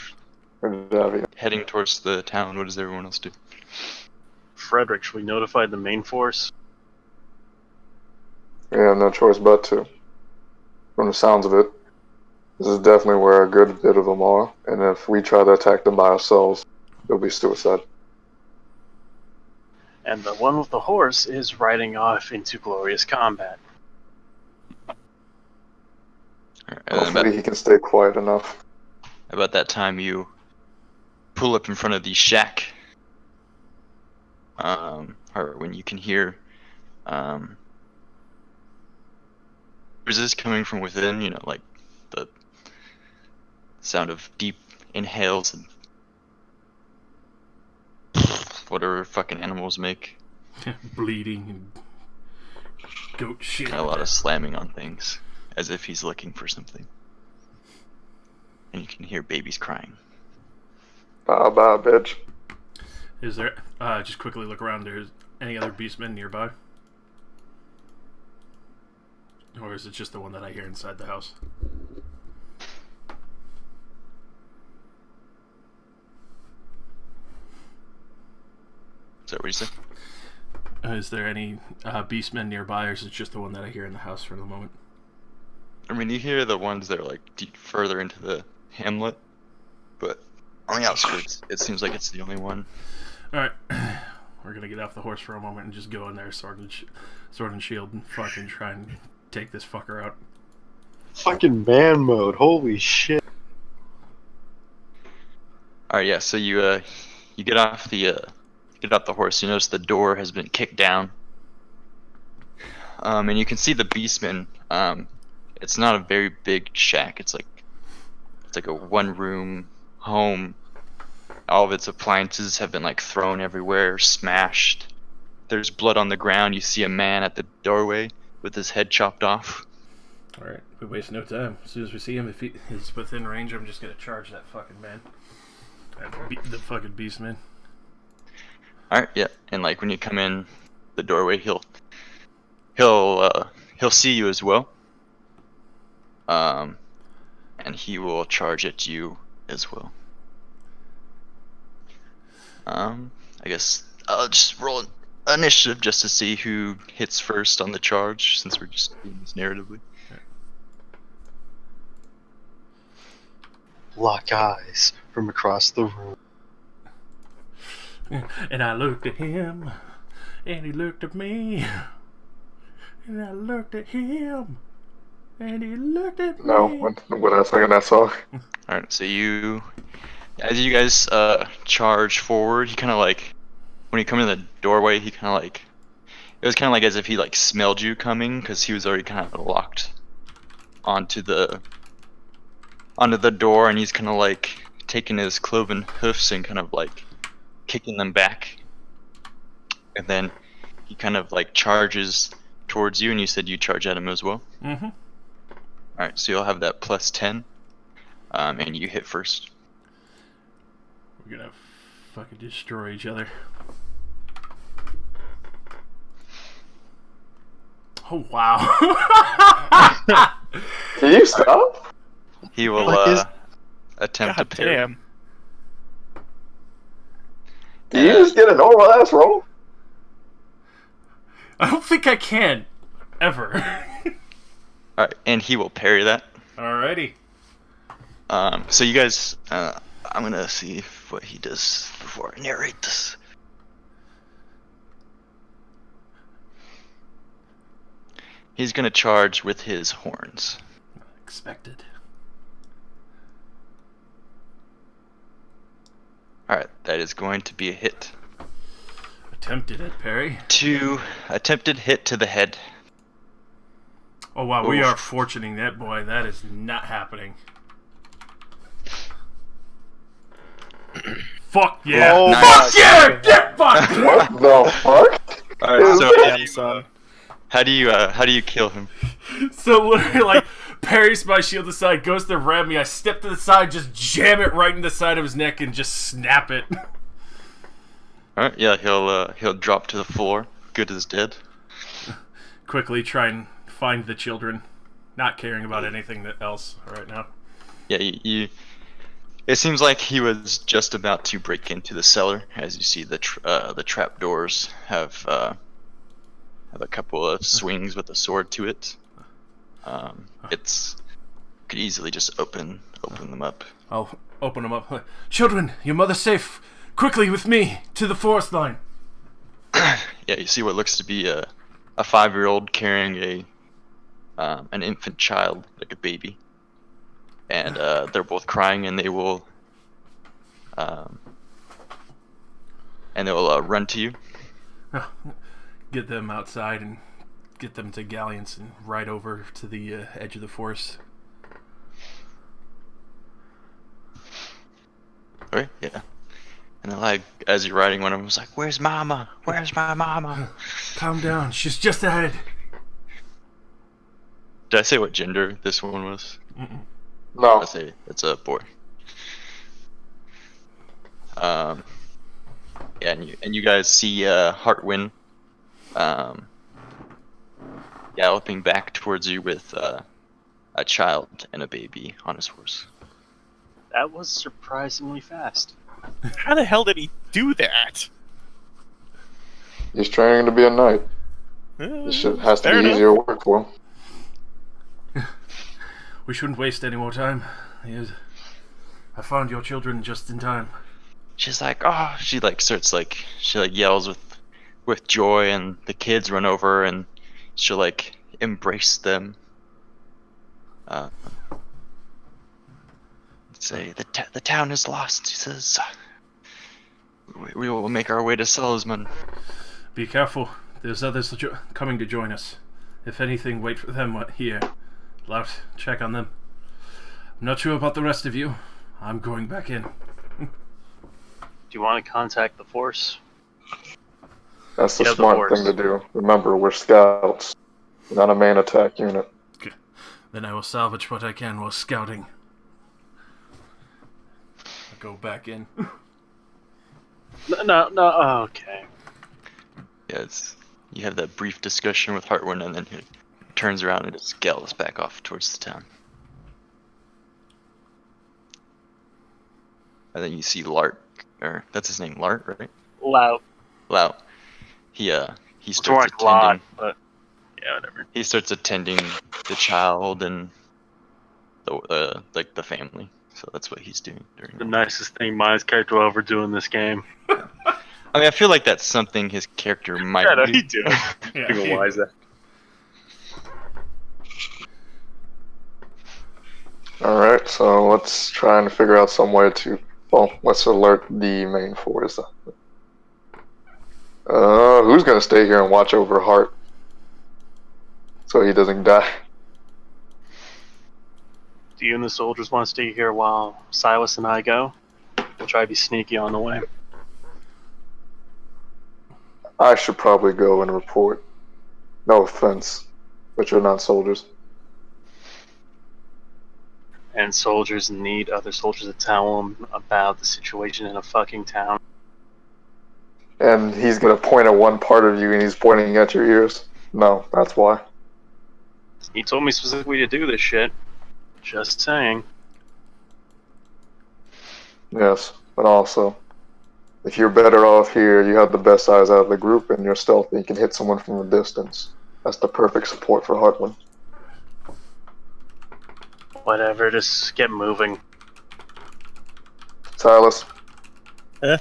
Yeah, heading towards the town. What does everyone else do? Frederick, should we notify the main force? no choice but to. From the sounds of it, this is definitely where a good bit of them are, and if we try to attack them by ourselves, it'll be suicide. And the one with the horse is riding off into glorious combat. Alright, and then Hopefully he can stay quiet enough. about that time, you pull up in front of the shack. Hartwin, you can hear noises coming from within, you know, like the sound of deep inhales and whatever fucking animals make. Bleeding and goat shit. And a lot of slamming on things, as if he's looking for something. And you can hear babies crying. Bye bye, bitch. Is there? Just quickly look around. There's any other beastmen nearby, or is it just the one that I hear inside the house? Is that what you said? Is there any beastmen nearby, or is it just the one that I hear in the house for the moment? I mean, you hear the ones that are like deep further into the hamlet, but on the outskirts, it seems like it's the only one. All right, we're gonna get off the horse for a moment and just go in there, sword and shield, and fucking try and take this fucker out. Fucking man mode, holy shit. All right, yeah. So you get off the horse. You notice the door has been kicked down, and you can see the beastmen. It's not a very big shack. It's like It's like a one-room home. All of its appliances have been like thrown everywhere, smashed. There's blood on the ground. You see a man at the doorway with his head chopped off. Alright, we waste no time. As soon as we see him, if he's within range, I'm just gonna charge that fucking man. The fucking beast man. Alright, yeah. And like when you come in the doorway, he'll see you as well. And he will charge at you as well. I guess I'll just roll an initiative just to see who hits first on the charge, since we're just doing this narratively. Lock eyes from across the room. And I looked at him, and he looked at me, and I looked at him, and he looked at me. No, when I was singing that song. Alright, so as you guys charge forward, he kind of like, when you come in the doorway, he kind of like, it was kind of like as if he like smelled you coming, because he was already kind of locked onto the door, and he's kind of like taking his cloven hoofs and kind of like kicking them back, and then he kind of like charges towards you, and you said you charge at him as well. Mm-hmm. Alright, so you'll have that plus 10, and you hit first. We're gonna fucking destroy each other. Oh wow. Can you stop? He will attempt to God parry. damn. Can you just get a normal ass roll? I don't think I can. Ever. Alright, and he will parry that. Alrighty. So you guys, I'm gonna see what he does before I narrate this. He's gonna charge with his horns. Expected. Alright, that is going to be a hit. Attempted at parry. Attempted hit to the head. Oh wow, we Oof. are fortuning that boy. That is not happening. Fuck yeah! Oh, nice. Fuck yeah! Get fucked! What the fuck? Alright, so Damn, son. how do you kill him? So literally, like, parries my shield aside, goes to ram me. I step to the side, just jam it right in the side of his neck, and just snap it. Alright, yeah, he'll drop to the floor, good as dead. Quickly try and find the children, not caring about anything else right now. Yeah, you it seems like he was just about to break into the cellar. As you see, the trap doors have a couple of swings with a sword to it. It's could easily just open them up. I'll open them up. Children, your mother's safe. Quickly with me to the forest line. Yeah, you see what looks to be a 5-year-old carrying an infant child, like a baby, and they're both crying, and they will run to you. Get them outside and get them to galleons and ride over to the edge of the forest. Right? Yeah. And then, like, as you're riding, one of them was like, "Where's Mama? Where's my Mama?" Calm down. She's just ahead. Did I say what gender this one was? No. I say it's a boy. Yeah, and you guys see Hartwin galloping back towards you with a child and a baby on his horse. That was surprisingly fast. How the hell did he do that? He's training to be a knight. This shit has to Fair be enough. easier work for him. We shouldn't waste any more time. I found your children just in time. She's like, oh, she yells with joy, and the kids run over and she'll like embrace them. Say the town is lost. She says, we will make our way to Salzman. Be careful. There's others coming to join us. If anything, wait for them here. Lout, check on them. I'm not sure about the rest of you. I'm going back in. Do you want to contact the Force? That's the Yeah, the smart Force. thing to do. Remember, we're scouts. We're not a main attack unit. Then I will salvage what I can while scouting. I'll go back in. No. Oh, okay. Yeah, you have that brief discussion with Hartwin, and then he turns around and just gallops back off towards the town. And then you see Lart, or that's his name, Lart, right? Loud. Lau. He It's starts more like attending. lot, but yeah, whatever. He starts attending the child and the family. So that's what he's doing during The all nicest thing Maya's character will ever do in this game. I mean, I feel like that's something his character might Yeah, no, do. he do. Yeah, Being a wise. Alright, so let's try and figure out some way to... Well, let's alert the main force. Who's gonna stay here and watch over Hart? So he doesn't die. Do you and the soldiers want to stay here while Silas and I go? We'll try to be sneaky on the way. I should probably go and report. No offense, but you're not soldiers. And soldiers need other soldiers to tell them about the situation in a fucking town. And he's gonna point at one part of you and he's pointing at your ears? No, that's why. He told me specifically to do this shit. Just saying. Yes, but also, if you're better off here, you have the best eyes out of the group and you're stealthy, you can hit someone from a distance. That's the perfect support for Hartwin. Whatever, just get moving. Silas. Eh?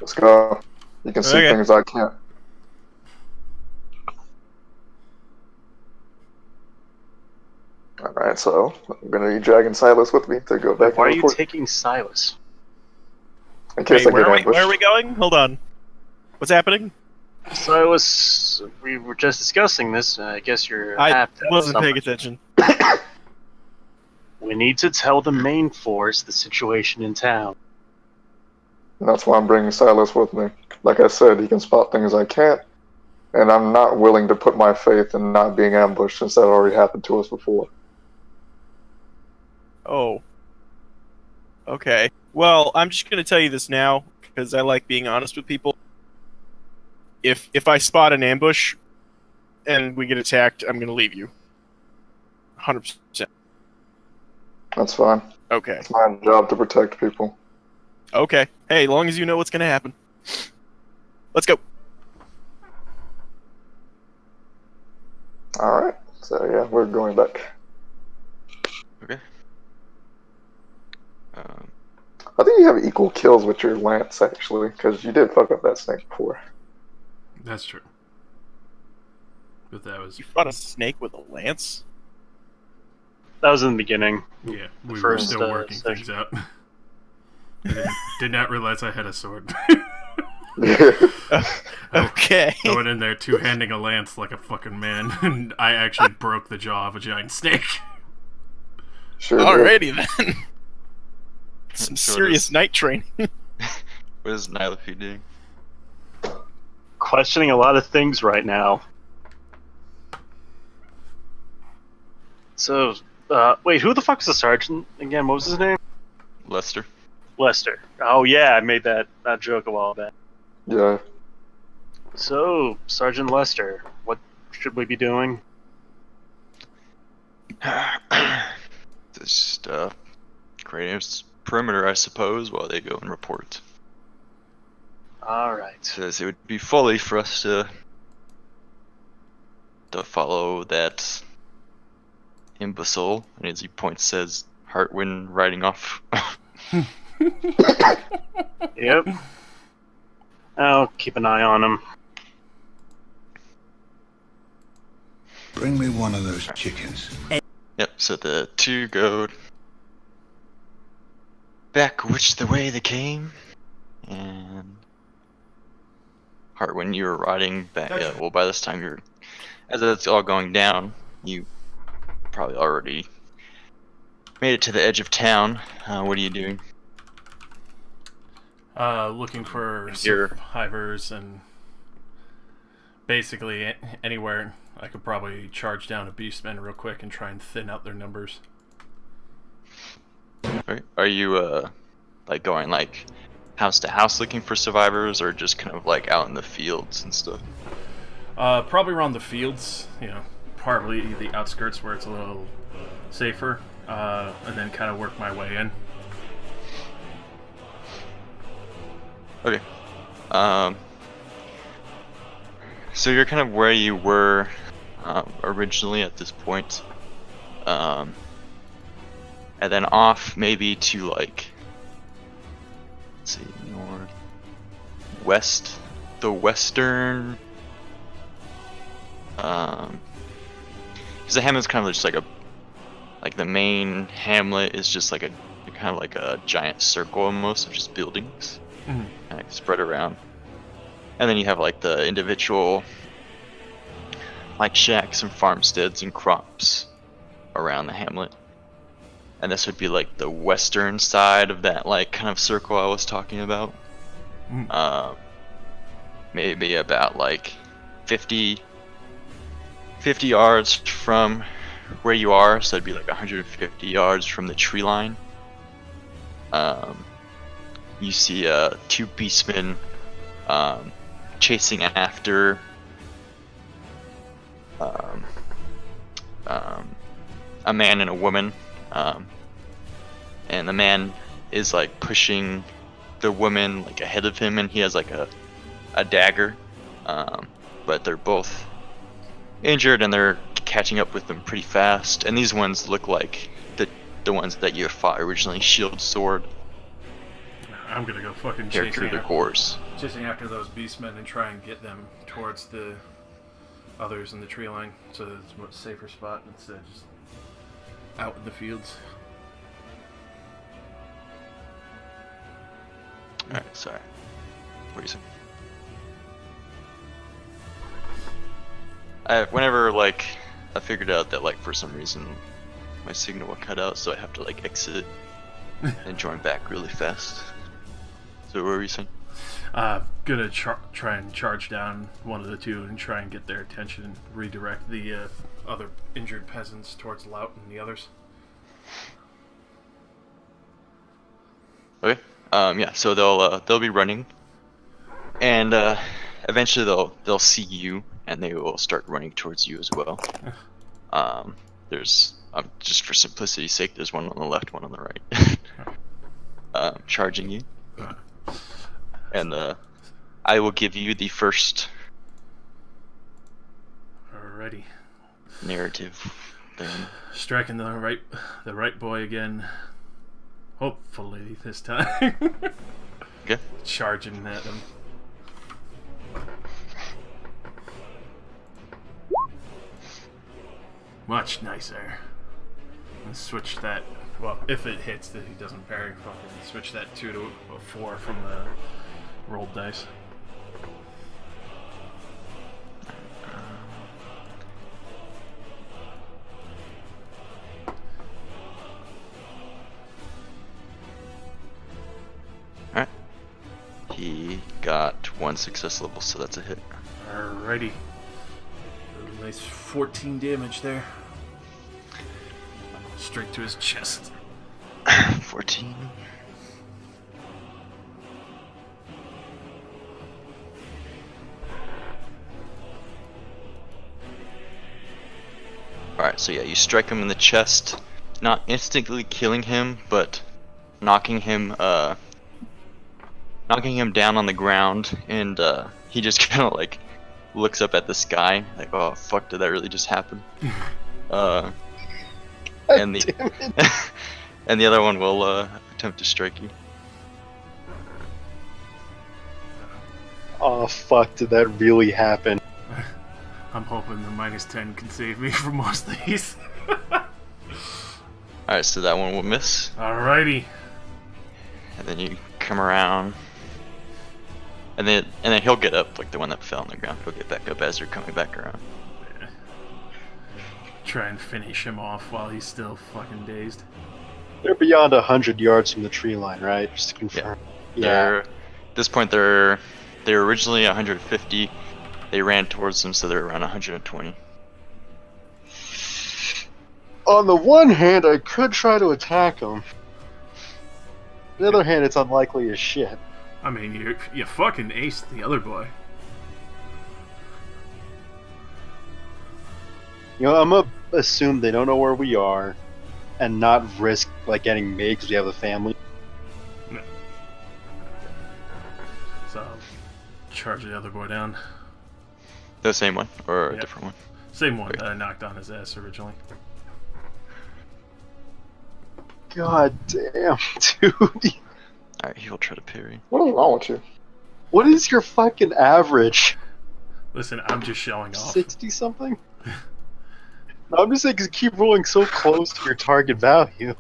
Let's go. You can see Okay. things I can't. Alright, so I'm gonna be dragging Silas with me to go back Why are and you report. taking Silas? In case Wait, I get ambushed. where are we going? Hold on. What's happening? Silas, we were just discussing this. I guess you're I apt at wasn't something. paying attention. We need to tell the main force the situation in town. And that's why I'm bringing Silas with me. Like I said, he can spot things I can't, and I'm not willing to put my faith in not being ambushed since that already happened to us before. Oh. Okay. Well, I'm just gonna tell you this now because I like being honest with people. If I spot an ambush and we get attacked, I'm gonna leave you. 100%. That's fine. Okay. It's my job to protect people. Okay. Hey, as long as you know what's gonna happen. Let's go. Alright, so yeah, we're going back. Okay. I think you have equal kills with your lance, actually, because you did fuck up that snake before. That's true. But that was... You fought a snake with a lance? That was in the beginning. Yeah, we were first, still working session. things out. I did not realize I had a sword. Okay. Going in there two-handing a lance like a fucking man, and I actually broke the jaw of a giant snake. Sure did. Alrighty then. Some So serious night training. What is Nylafi doing? Questioning a lot of things right now. So, wait, who the fuck is the sergeant again? What was his name? Lester. Lester. Oh yeah, I made that joke a while back. Yeah. So, Sergeant Lester, what should we be doing? Just creating a perimeter, I suppose, while they go and report. Alright. Says it would be folly for us to follow that imbecile, and as he points, says Hartwin riding off. Yep. I'll keep an eye on him. Bring me one of those chickens. Yep, so the two go back which the way they came, and Hartwin, you were riding back. Yeah, well, by this time as it's all going down, you probably already made it to the edge of town. What are you doing? Looking for survivors and basically anywhere I could probably charge down a beastman real quick and try and thin out their numbers. Are you like going like house to house looking for survivors, or just kind of like out in the fields and stuff? Probably around the fields, you know, probably the outskirts where it's a little safer, and then kind of work my way in. Okay. So you're kind of where you were originally at this point. And then off maybe to like, let's see, north, west, the western. Because the hamlet's kind of just like the main hamlet is just like kind of like a giant circle almost of just buildings. Mm-hmm. Kind of spread around, and then you have like the individual like shacks and farmsteads and crops around the hamlet, and this would be like the western side of that like kind of circle I was talking about. Maybe about like 50 yards from where you are, so it'd be like 150 yards from the tree line. You see two beastmen chasing after a man and a woman, and the man is like pushing the woman like ahead of him, and he has like a dagger, but they're both injured and they're catching up with them pretty fast. And these ones look like the ones that you fought originally, shield, sword. I'm gonna go fucking Tear through their cores. Chasing after those beastmen and try and get them towards the others in the tree line, so that it's a much safer spot instead of just out in the fields. Alright, sorry. What are you saying? Whenever like I figured out that like for some reason my signal will cut out, so I have to like exit and join back really fast. So what were you saying? Gonna try and charge down one of the two and try and get their attention and redirect the other injured peasants towards Lout and the others. Okay. Yeah. So they'll be running, and eventually they'll see you, and they will start running towards you as well. There's just for simplicity's sake, there's one on the left, one on the right, charging you. And I will give you the first Alrighty. narrative thing. Striking the right boy again. Hopefully this time. Okay. Charging at them. Much nicer. Let's switch that. Well, if it hits that he doesn't parry, fucking switch that 2 to a 4 from the rolled dice. Alright. He got 1 success level, so that's a hit. Alrighty. A nice 14 damage there. Straight to his chest. 14. Alright, so yeah, you strike him in the chest, not instantly killing him, but knocking him down on the ground, and he just kind of like looks up at the sky, like, oh fuck, did that really just happen? And the and the other one will attempt to strike you. Oh fuck, did that really happen? I'm hoping the -10 can save me from most of these. Alright, so that one will miss. Alrighty. And then you come around. And then he'll get up, like the one that fell on the ground. He'll get back up as you're coming back around. Try and finish him off while he's still fucking dazed. They're beyond 100 yards from the tree line, right? Just to confirm. They're, at this point, they're originally 150. They ran towards them, so they're around 120. On the one hand, I could try to attack them. On the other hand, it's unlikely as shit. I mean, you fucking aced the other boy. You know, I'm gonna assume they don't know where we are, and not risk like getting made because we have a family. No. So, I'll charge the other boy down. The same one, or a Yep. different one? Same one that I knocked on his ass originally. God damn, dude. Alright, he'll try to parry. What is wrong with you? What is your fucking average? Listen, I'm just showing off. 60 something? No, I'm just saying because you keep rolling so close to your target value.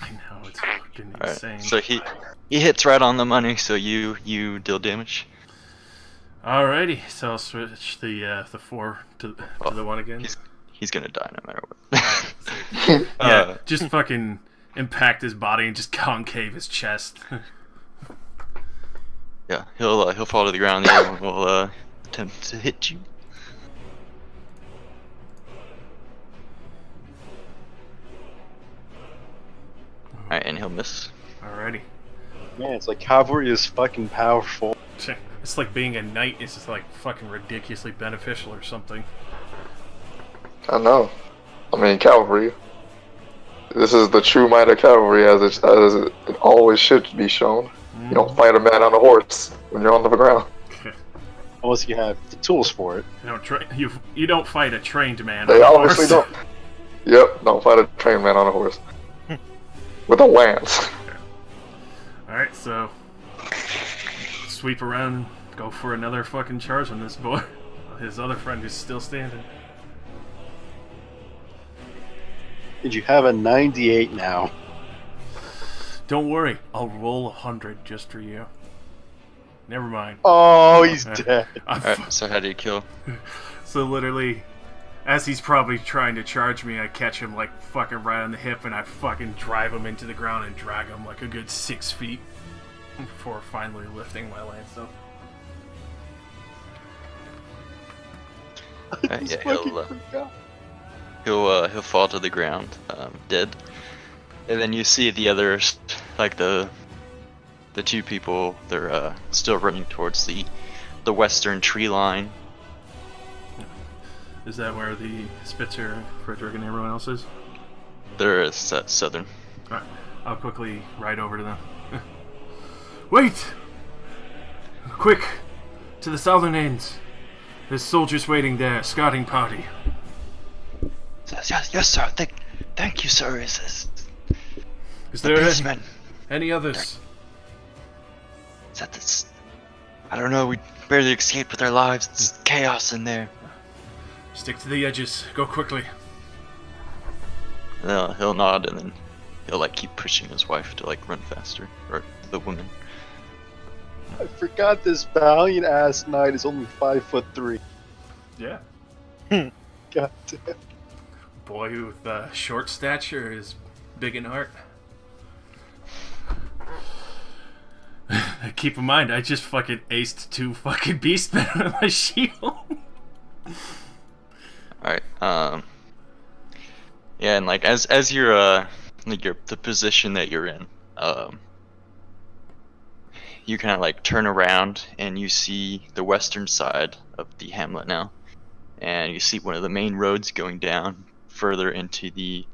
I know, it's fucking Alright, insane. so he hits right on the money, so you deal damage. Alrighty, so I'll switch the 4 to the 1 again. He's gonna die no matter what. Yeah, just fucking impact his body and just concave his chest. Yeah, he'll fall to the ground. The other one will attempt to hit you. Alright, and he'll miss. Alrighty. Man, it's like cavalry is fucking powerful. It's like being a knight is just like fucking ridiculously beneficial or something. I know. I mean, cavalry. This is the true might of cavalry as it always should be shown. You don't fight a man on a horse when you're on the ground. Unless you have the tools for it. You don't fight a trained man. They on a obviously horse. don't. Yep, don't fight a trained man on a horse. With a lance. Alright, so sweep around and go for another fucking charge on this boy. His other friend who's still standing. Did you have a 98 now? Don't worry, I'll roll 100 just for you. Never mind. Oh, he's dead. Alright, so how do you kill? So literally, as he's probably trying to charge me, I catch him like fucking right on the hip and I fucking drive him into the ground and drag him like a good 6 feet before finally lifting my lance up. Yeah, he'll fall to the ground, dead. And then you see the others, like the two people. They're still running towards the western tree line. Is that where the Spitzer, Frederick, and everyone else is? They're southern. Alright, I'll quickly ride over to them. Wait! Quick! To the southern end. There's soldiers waiting there, scouting party. Yes, sir. Thank you, sir. Is The there beastmen. any others? Is that this? I don't know. We barely escaped with our lives. It's chaos in there. Stick to the edges. Go quickly. He'll nod and then he'll like keep pushing his wife to like run faster, or the woman. I forgot this valiant ass knight is only 5'3". Yeah. God damn. Boy with short stature is big in heart. Keep in mind, I just fucking aced 2 fucking beastmen on my shield. Alright, yeah, and like as you're like the position that you're in, you kind of like turn around and you see the western side of the hamlet now, and you see one of the main roads going down further into the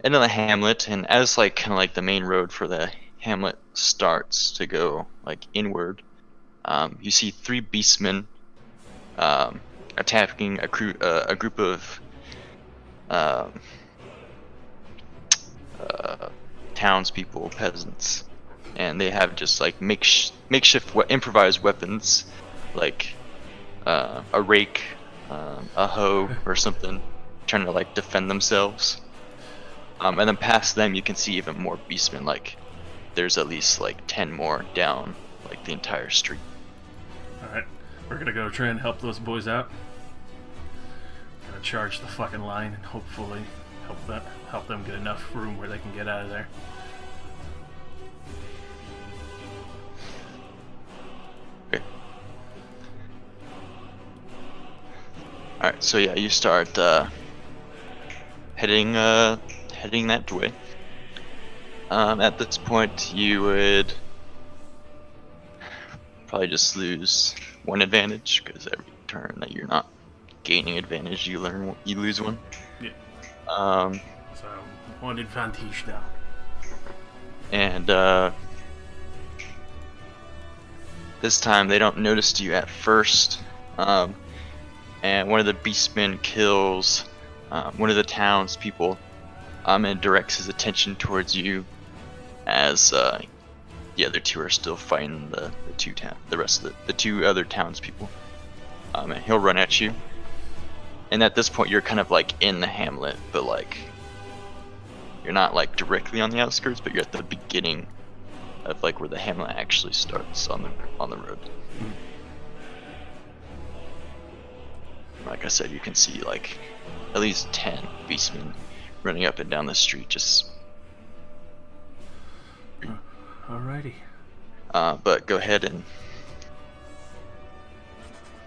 end of the hamlet, and as like kind of like the main road for the hamlet starts to go like inward, you see 3 beastmen attacking a group of townspeople, peasants, and they have just like makeshift improvised weapons, like a rake, a hoe, or something, trying to like defend themselves. And then past them, you can see even more beastmen. Like there's at least like 10 more down like the entire street. All right, we're gonna go try and help those boys out. Gonna charge the fucking line and hopefully help them get enough room where they can get out of there. Okay. Alright, so yeah, you start heading that way. At this point, you would probably just lose one advantage, because every turn that you're not gaining advantage, you lose one. Yeah. So one advantage now. And this time they don't notice you at first. And one of the beastmen kills one of the townspeople, and directs his attention towards you, as the other two are still fighting the rest of the two other townspeople. And he'll run at you. And at this point, you're kind of like in the hamlet, but like you're not like directly on the outskirts, but you're at the beginning of like where the hamlet actually starts on the road. Like I said, you can see like at least 10 beastmen running up and down the street, just. Alrighty. But go ahead and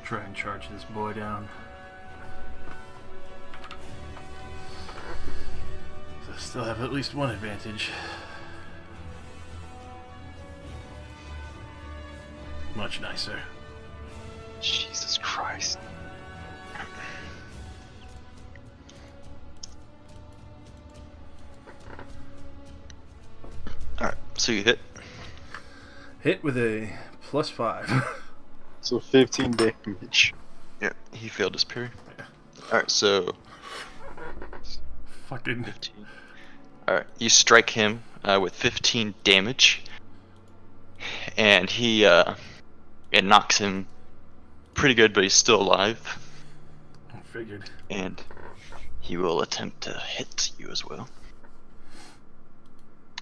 try and charge this boy down. So still have at least one advantage. Much nicer. Jesus Christ. Alright, so you hit. Hit with a +5. So 15 damage. Yeah, he failed his parry. Alright, so Fucking 15. Alright, you strike him with 15 damage. And he it knocks him pretty good, but he's still alive. I figured. And he will attempt to hit you as well.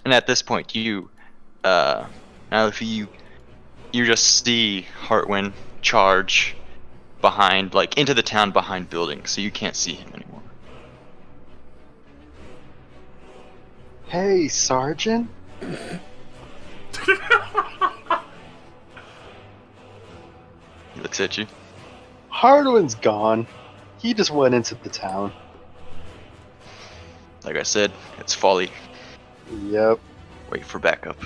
And at this point, you just see Hartwin charge behind, like into the town behind buildings, so you can't see him anymore. Hey, Sergeant. He looks at you. Hardwin's gone. He just went into the town. Like I said, it's folly. Yep. Wait for backup.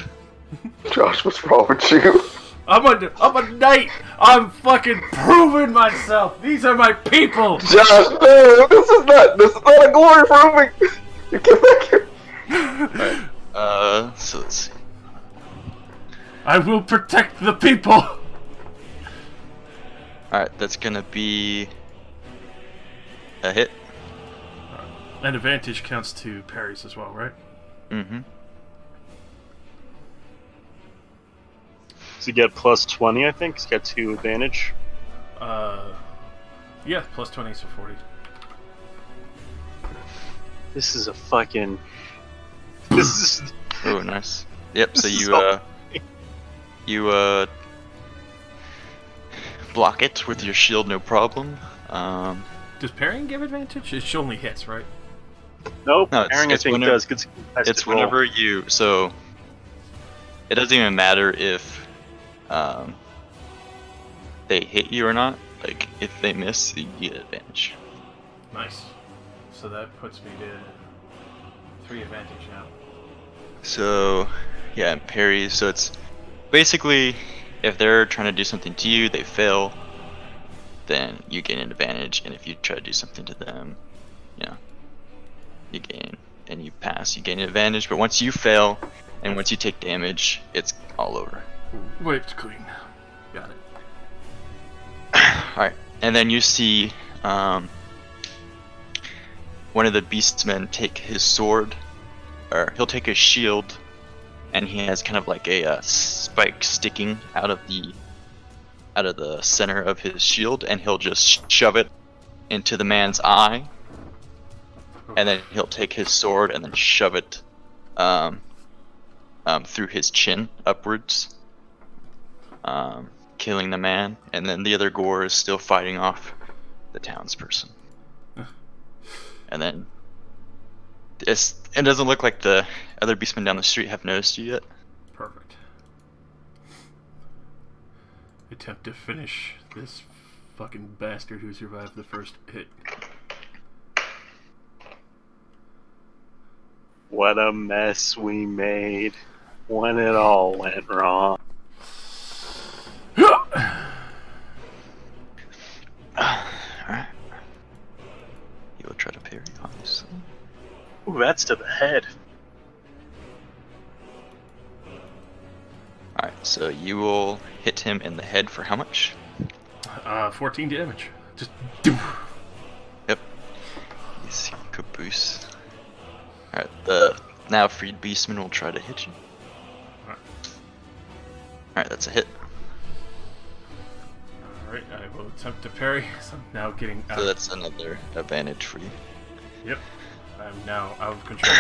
Josh, what's wrong with you? I'm a knight. I'm fucking proving myself. These are my people. Josh, no, this is not a glory proving. You get back here. Alright, so let's see. I will protect the people. Alright, that's gonna be a hit. And advantage counts to parries as well, right? Mm-hmm. So you get +20, I think. So you got 2 advantage. Yeah, +20, so 40. This is a fucking. This is. Oh, nice. Yep, so This is you block it with your shield, no problem. Does parrying give advantage? It only hits, right? Nope. No, Aaron, I think does. It's whenever you, so it doesn't even matter if they hit you or not. Like if they miss, you get advantage. Nice. So that puts me to 3 advantage now. So yeah, and parry. So it's basically if they're trying to do something to you, they fail, then you gain an advantage, and if you try to do something to them, you know, you gain, and you pass, you gain an advantage. But once you fail and once you take damage, it's all over. Wiped clean. Got it. Alright, and then you see one of the beastmen take his sword, or he'll take his shield, and he has kind of like a spike sticking out of the center of his shield, and he'll just shove it into the man's eye, and then he'll take his sword and then shove it through his chin upwards, killing the man, and then the other gore is still fighting off the townsperson. And then It doesn't look like the other beastmen down the street have noticed you yet. Perfect. Attempt to finish this fucking bastard who survived the first hit. What a mess we made when it all went wrong. Alright. You will try to parry, obviously. Ooh, that's to the head. Alright, so you will hit him in the head for how much? 14 damage. Just. Yep. You see caboose. Alright, now freed beastman will try to hit you. Alright, that's a hit. Alright, I will attempt to parry. So I'm now getting out. So that's another advantage for you. Yep. I'm now out of control.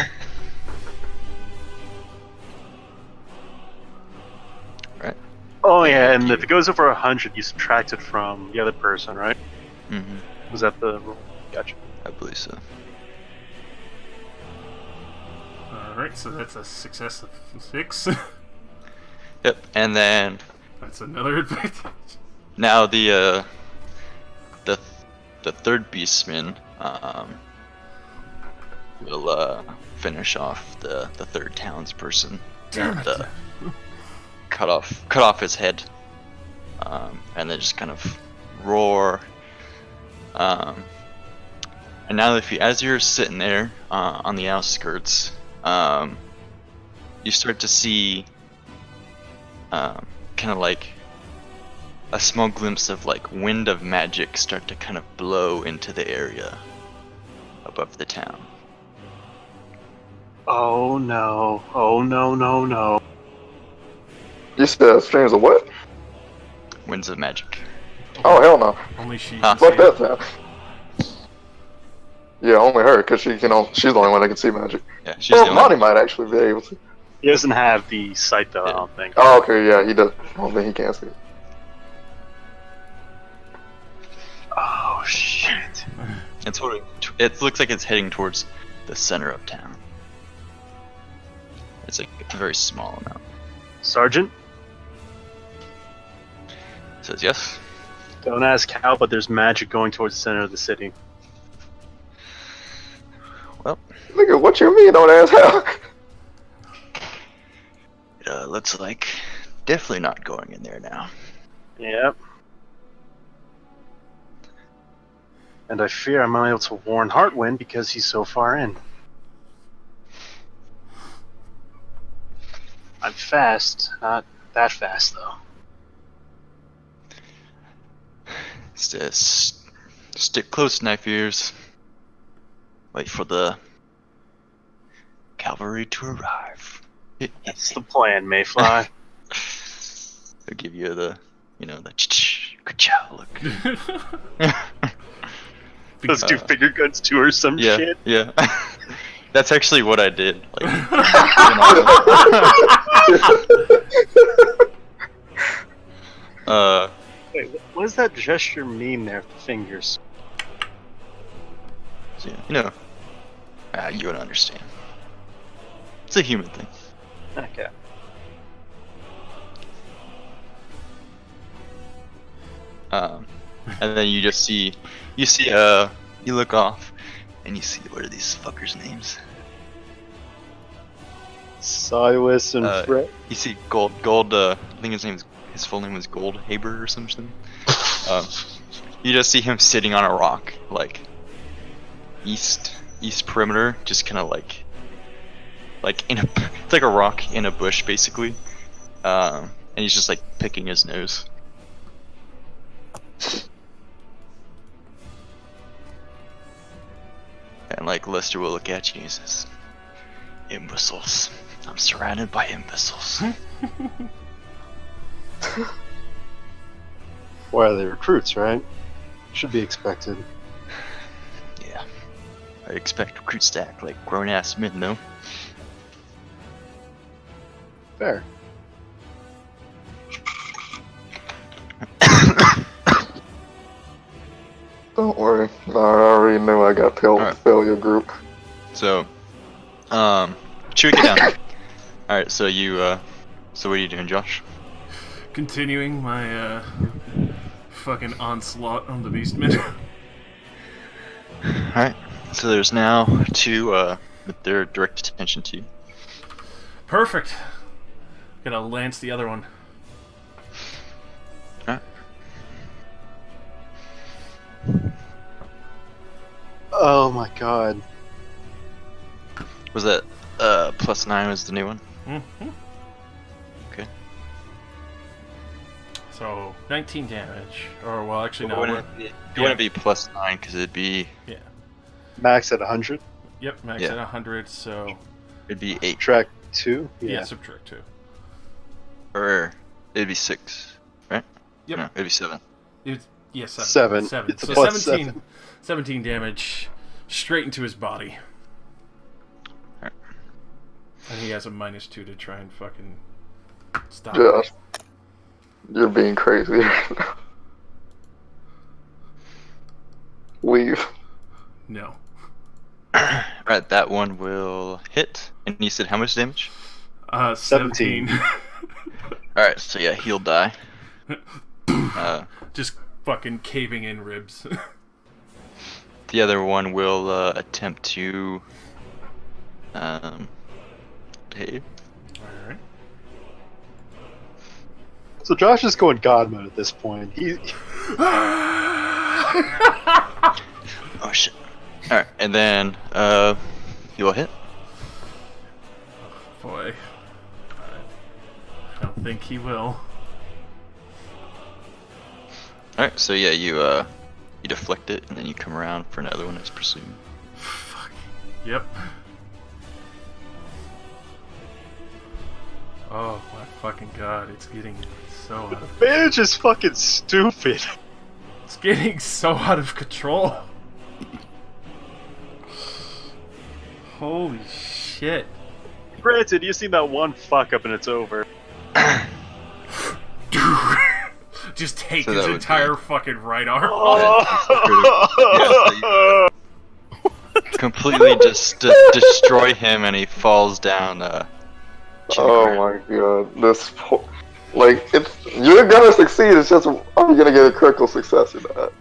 Right. Oh yeah, and if it goes over 100, you subtract it from the other person, right? Mm-hmm. Was that the rule? Gotcha. I believe so. Alright, so that's a success of 6. Yep, and then That's another advantage. now the third beastman will finish off the third townsperson. Damn and, it. cut off his head, and then just kind of roar. And now, as you're sitting there on the outskirts, you start to see kind of like a small glimpse of like wind of magic start to kind of blow into the area above the town. Oh no. Oh no, no, no. You said streams of what? Winds of magic. Oh, hell no. Only she Huh. can Fuck see that it. sound. Yeah, only her, because she's the only one that can see magic. Yeah, she's the Well, only Monty might actually be able to. He doesn't have the sight though, I don't think. Oh, okay, yeah, he does. I don't think he can see it. Oh shit. It's sort of, it looks like it's heading towards the center of town. It's like a very small amount. Sergeant, Says yes. don't ask how, but there's magic going towards the center of the city. Well, Nigga, what you mean? Don't ask how. it looks like definitely not going in there now. Yep. And I fear I'm unable to warn Hartwin because he's so far in. I'm fast, not that fast though. Stick close, knife ears. Wait for the cavalry to arrive. That's the plan, Mayfly. They'll give you the, the ka-chow look. Those two finger guns too or some Yeah, shit. yeah. That's actually what I did. Like, Wait, what does that gesture mean there with the fingers? so, you would understand. It's a human thing. Okay. And then you just you look off, and you see, what are these fuckers' names? Silas and Fred. You see Gold, I think his full name was Gold Haber or something. You just see him sitting on a rock, like, east perimeter, just kind of like it's like a rock in a bush, basically. And he's just, like, picking his nose. And, like, Lester will look at you and he says, "Imbeciles. I'm surrounded by imbeciles." Well, they're recruits, right? Should be expected. Yeah. I expect recruits to act like grown-ass men, no? Fair. Don't worry. I already knew I got Alright. failure group. So, Should we get down? All right. So you. So what are you doing, Josh? Continuing my fucking onslaught on the Beastmen. All right. So there's now 2 with their direct attention to you. Perfect. Gonna lance the other one. All right. Oh my god. Was that +9 was the new one? Mm-hmm. Okay. So 19 damage, or well, actually no. It wouldn't be +9 because it'd be Yeah. Max at 100. Yep. Max Yeah. at 100. So it'd be 8 Track 2. yeah, subtract 2. or it'd be 6, right? Yep. No, it'd be 7. It's, yeah, 7. 7. 7. It's a So plus 17. 7. 17 damage straight into his body. Alright. And he has a -2 to try and fucking stop. Josh, you're being crazy. Leave. No. Alright, that one will hit. And you said how much damage? 17. Alright, so yeah, he'll die. Just fucking caving in ribs. The other one will attempt to behave. Alright. So Josh is going God mode at this point. He Oh shit. Alright, and then he will hit. Boy. I don't think he will. Alright, so yeah, you deflect it and then you come around for another one that's pursuing. Fuck. Yep. Oh my fucking god, it's getting so out of advantage is fucking stupid. It's getting so out of control. Holy shit. Granted, you've seen that one fuck up and it's over. Just take So his that would entire fucking right arm. Oh. Completely just destroy him and he falls down. Oh my god, like you're gonna succeed. It's just, are you gonna get a critical success in that?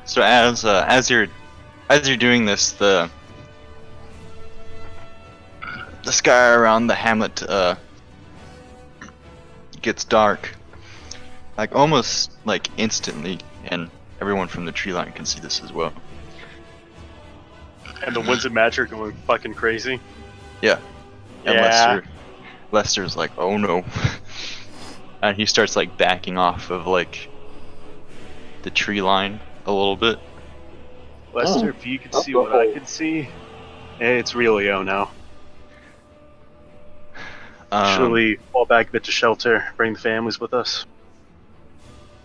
So as you're doing this, the sky around the hamlet gets dark, like almost like instantly, and everyone from the tree line can see this as well. And the winds of magic are going fucking crazy. Yeah. And Yeah. Lester's like, oh no. And he starts like backing off of like the tree line a little bit. Lester, if you can see what I can see, it's Relio now. Should we fall back a bit to shelter, bring the families with us?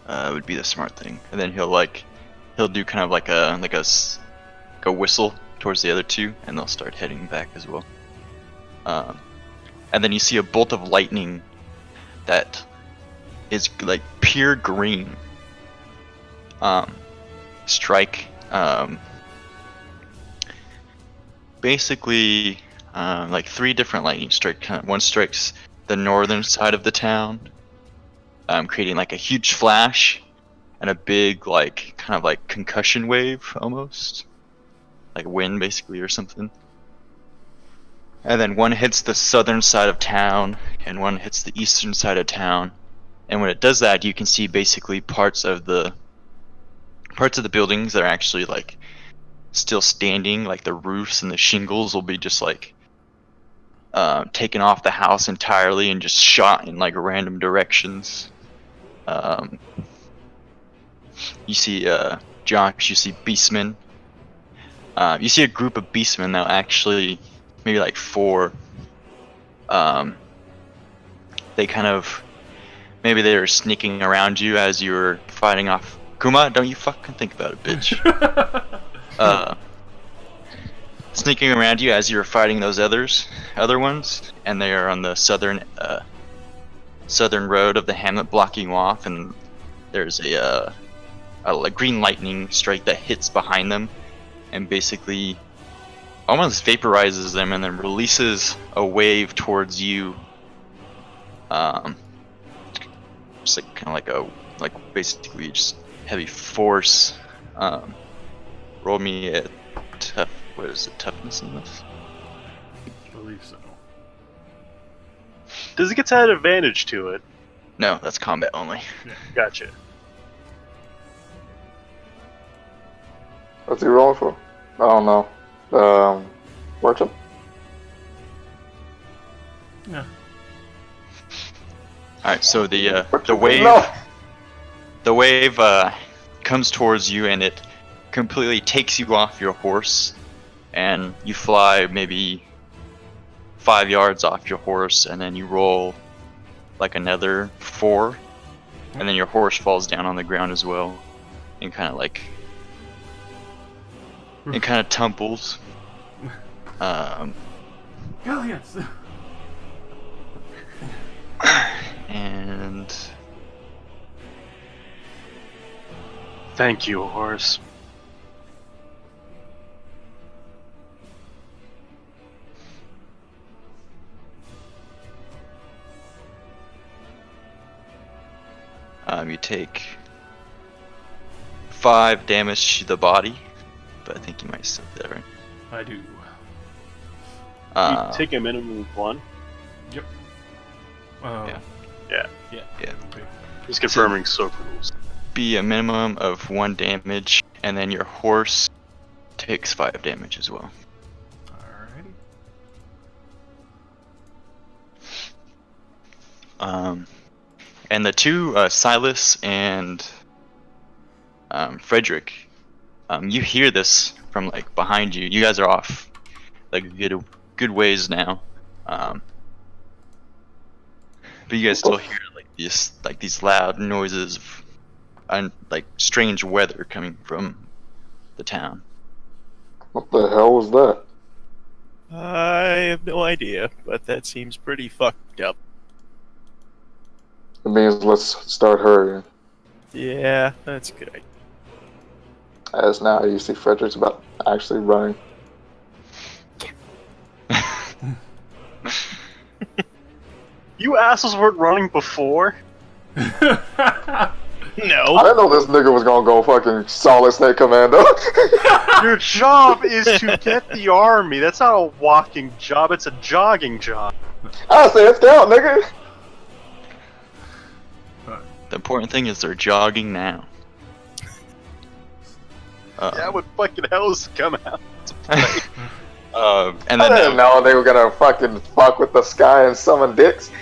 Would be the smart thing. And then he'll do kind of like a whistle towards the other two, and they'll start heading back as well. And then you see a bolt of lightning that is like pure green strike basically like 3 different lightning strike. One strikes the northern side of the town, creating like a huge flash and a big like kind of like concussion wave almost, like wind basically or something. And then one hits the southern side of town, and one hits the eastern side of town. And when it does that, you can see basically parts of the buildings that are actually like still standing, like the roofs and the shingles will be just like taken off the house entirely and just shot in like random directions. You see Josh, you see beastmen. You see a group of beastmen that actually, maybe like 4. They kind of, maybe they were sneaking around you as you were fighting off. Kuma, don't you fucking think about it, bitch. Sneaking around you as you were fighting those other ones, and they are on the southern road of the hamlet, blocking you off, and there's a green lightning strike that hits behind them, and basically almost vaporizes them and then releases a wave towards you. Just like kind of like basically just heavy force. Roll me a toughness in this? I believe so. Does it get to add advantage to it? No, that's combat only. Gotcha. What's he rolling for? I don't know. Workshop? Yeah. Alright, so the No! wave comes towards you and it completely takes you off your horse, and you fly maybe 5 yards off your horse, and then you roll like another 4, and then your horse falls down on the ground as well, and kind of like it kind of tumbles. Galleons! And Thank you, horse. you take 5 damage to the body, but I think you might still do that, right? I do. You Uh, take a minimum of 1. Yep. Yeah. Yeah. Yeah. Yeah. Okay. Just confirming soak rules. be a minimum of 1 damage, and then your horse takes 5 damage as well. Alrighty. And the two, Silas and Frederick, you hear this from like behind you. You guys are off like a good ways now, but you guys still hear like these loud noises of like strange weather coming from the town. What the hell was that? I have no idea, but that seems pretty fucked up. It means let's start hurrying. Yeah, that's a good idea. As now you see Frederick's about actually running. You assholes weren't running before? No. I didn't know this nigga was gonna go fucking Solid Snake Commando. Your job is to get the army. That's not a walking job, it's a jogging job. I said scout, nigga. The important thing is they're jogging now. Yeah, what fucking hell is coming out? And I then didn't know they were gonna fucking fuck with the sky and summon dicks.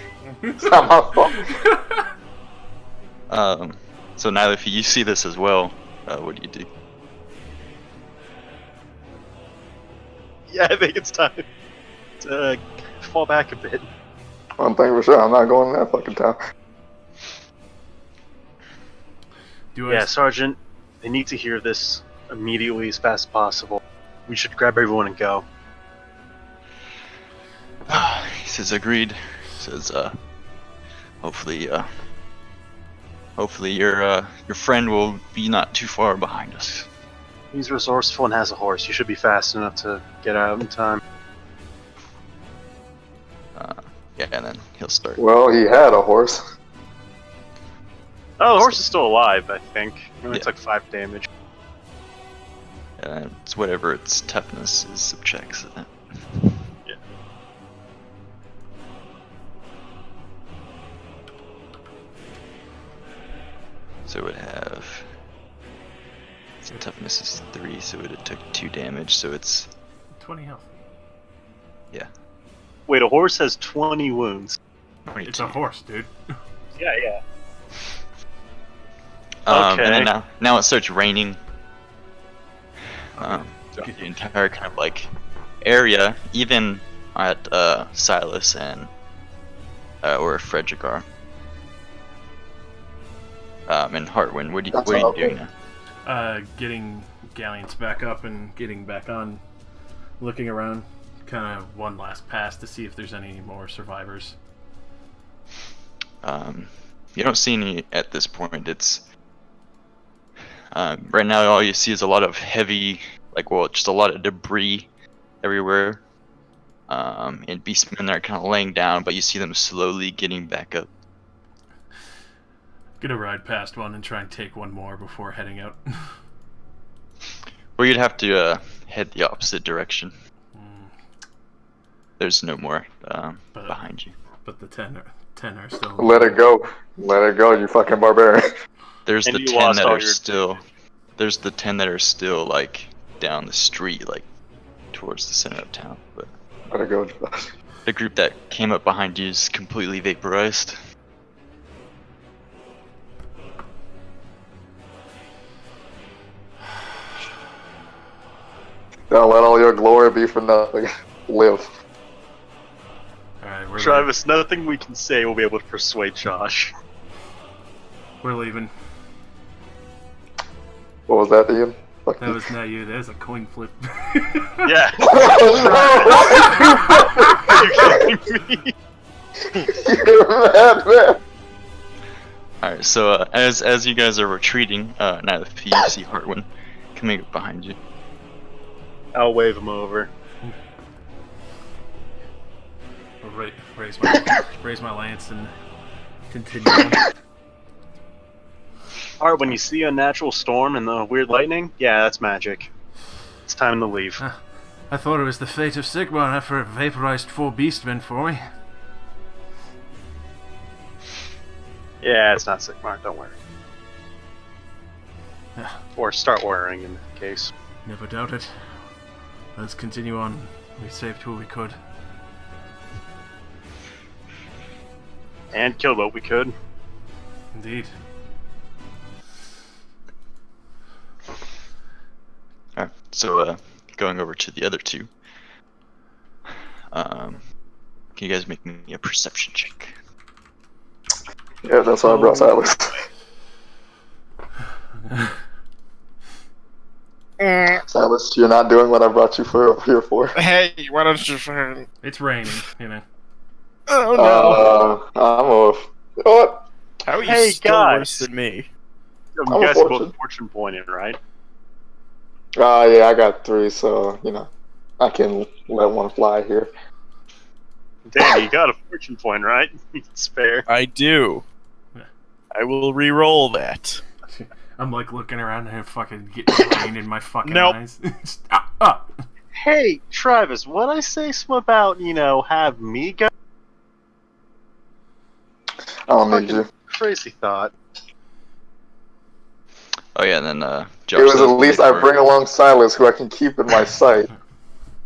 It's not my fault. So now if you see this as well, what do you do? Yeah, I think it's time to fall back a bit. One thing for sure, I'm not going in that fucking town. Yeah, Sergeant, they need to hear this immediately as fast as possible. We should grab everyone and go. He says agreed. He says hopefully your friend will be not too far behind us. He's resourceful and has a horse. You should be fast enough to get out in time. Yeah, and then he'll start. Well, he had a horse. Oh, the horse is still alive, I think. It only Yeah. took 5 damage. It's whatever its toughness is subjects to that. Yeah. So it would have. Its toughness is 3, so it took 2 damage. So it's 20 health. Wait, a horse has 20 wounds. 22. It's a horse, dude. Yeah, yeah. And Okay. then now it starts raining. Throughout the entire kind of like area, even at Silas and where Frederick are. And Hartwin, what are you doing now? Getting galleons back up and getting back on, looking around, kind of one last pass to see if there's any more survivors. You don't see any at this point. It's right now all you see is a lot of heavy, just a lot of debris everywhere. And beastmen are kind of laying down, but you see them slowly getting back up. Gonna ride past one and try and take one more before heading out. Or you'd have to head the opposite direction. There's no more behind you. But the 10 are still... Let it go. Let it go, you fucking barbarian. There's the 10 that are still... There's the 10 that are still, like, down the street, like, towards the center of town. But Let it go. the group that came up behind you is completely vaporized. Don't let all your glory be for nothing. Live. Alright, we're Travis, nothing we can say will be able to persuade Josh. We're leaving. What was that, Ian? Fuck That you. was not you. There's a coin flip. Yeah. You're kidding me. You're mad, man. Alright, so as you guys are retreating, now the you see Hartwin coming up behind you. I'll wave him over. I'll raise my lance and continue on. Alright, when you see a natural storm and the weird lightning, yeah, that's magic. It's time to leave. I thought it was the fate of Sigmar after it vaporized 4 beastmen for me. Yeah, it's not Sigmar, don't worry. Yeah. Or start worrying in that case. Never doubt it. Let's continue on. We saved who we could. And killed what we could. Indeed. Alright, so going over to the other two. Can you guys make me a perception check? Yeah, that's why I brought Silas. Silas, you're not doing what I brought you here for. Hey, why don't you... It's raining, you know. Oh no! I'm off. What? How are you Hey, still guys. worse than me? You I'm guys a are both fortune. fortune pointed, right? Yeah, I got 3, so, you know, I can let one fly here. Danny, you got a fortune point, right? It's fair. I do. Yeah. I will re-roll that. I'm like looking around and fucking getting rain in my fucking Nope. eyes. Ah! Hey, Travis, what'd I say about, have me go? I don't need you. Crazy thought. Oh yeah, and then Josh It was says at least I for- bring along Silas, who I can keep in my sight,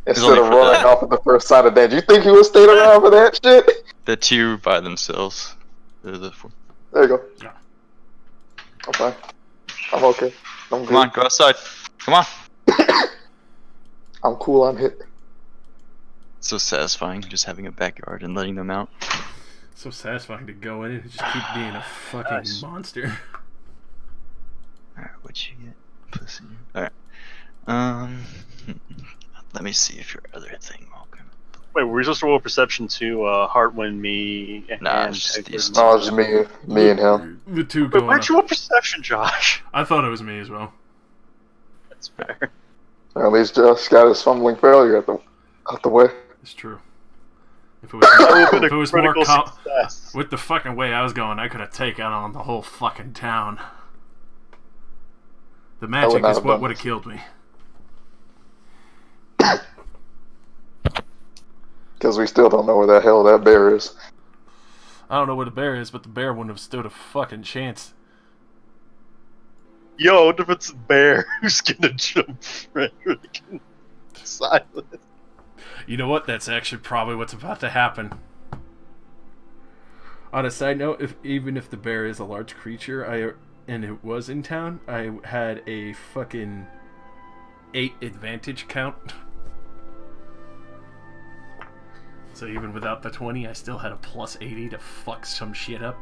instead only of for running that. off at the first sign of danger. You think he would stay around for that shit? the two by themselves. They're the four. There you go. Yeah. I'm fine. I'm okay. I'm Come on, good. go outside. Come on. I'm cool. I'm hit. So satisfying just having a backyard and letting them out. So satisfying to go in and just keep being a fucking Nice. monster. Alright, what'd you get? Pussy. Alright. Let me see if your other thing will come. Wait, were we supposed to roll perception to Hartwin, me, and Nah, it's just Taker? these two. No, it's just me and him. The two Wait, going why'd up. you roll perception, Josh? I thought it was me as well. That's fair. Or at least Josh got his fumbling failure out the way. It's true. If it That was, would've been if a it was more critical com- success. with the fucking way I was going, I could have taken on the whole fucking town. The magic not is have what done would have this. killed me. Because we still don't know where the hell that bear is. I don't know where the bear is, but the bear wouldn't have stood a fucking chance. Yo, what if it's a bear who's gonna jump right silent? You know what? That's actually probably what's about to happen. On a side note, even if the bear is a large creature, and it was in town, I had a fucking 8 advantage count. So even without the 20, I still had a plus 80 to fuck some shit up.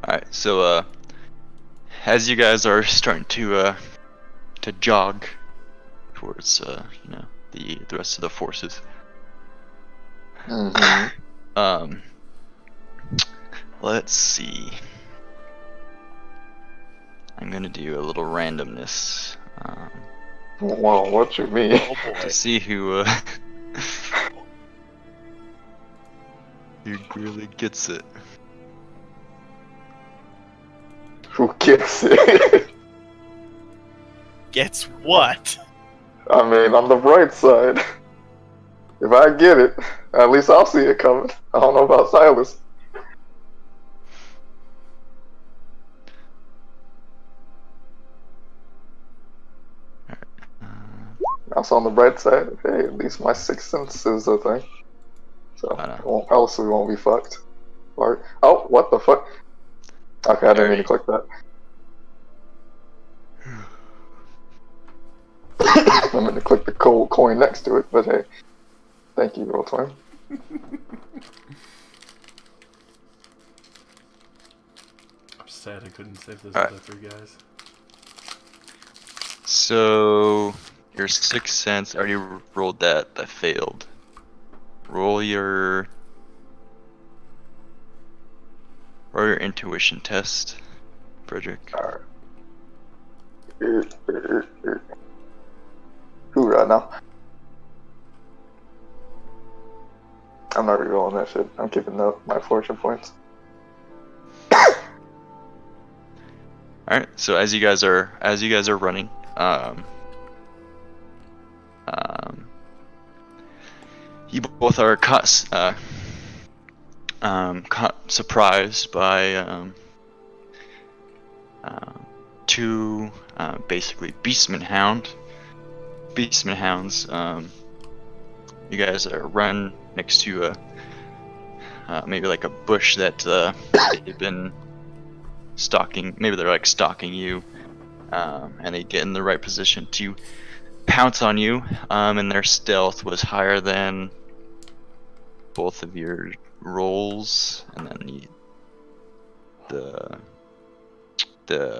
Alright, so as you guys are starting to jog towards the rest of the forces. Mm-hmm. Let's see. I'm gonna do a little randomness Wow, what you mean? Oh boy. to see who who really gets it. Who gets it? Gets what? I mean, on the bright side, if I get it, at least I'll see it coming. I don't know about Silas. Also on the bright side, hey, at least my sixth sense is a thing. So, I know. well, else we won't be fucked. Or, oh, what the fuck? Okay, I didn't mean to click that. I meant to click the cold coin next to it, but hey. Thank you, Roll20. I'm sad I couldn't save those Alright. other 3 guys. So your sixth sense already rolled that. That failed. Roll your intuition test, Frederick. Alright. Who right now? I'm not re-rolling that shit. I'm keeping my fortune points. All right. So as you guys are running, you both are caught surprised by 2 basically beastman hounds. You guys are run next to maybe like a bush that they've been stalking. Maybe they're like stalking you, and they get in the right position to pounce on you. And their stealth was higher than both of your rolls, and then the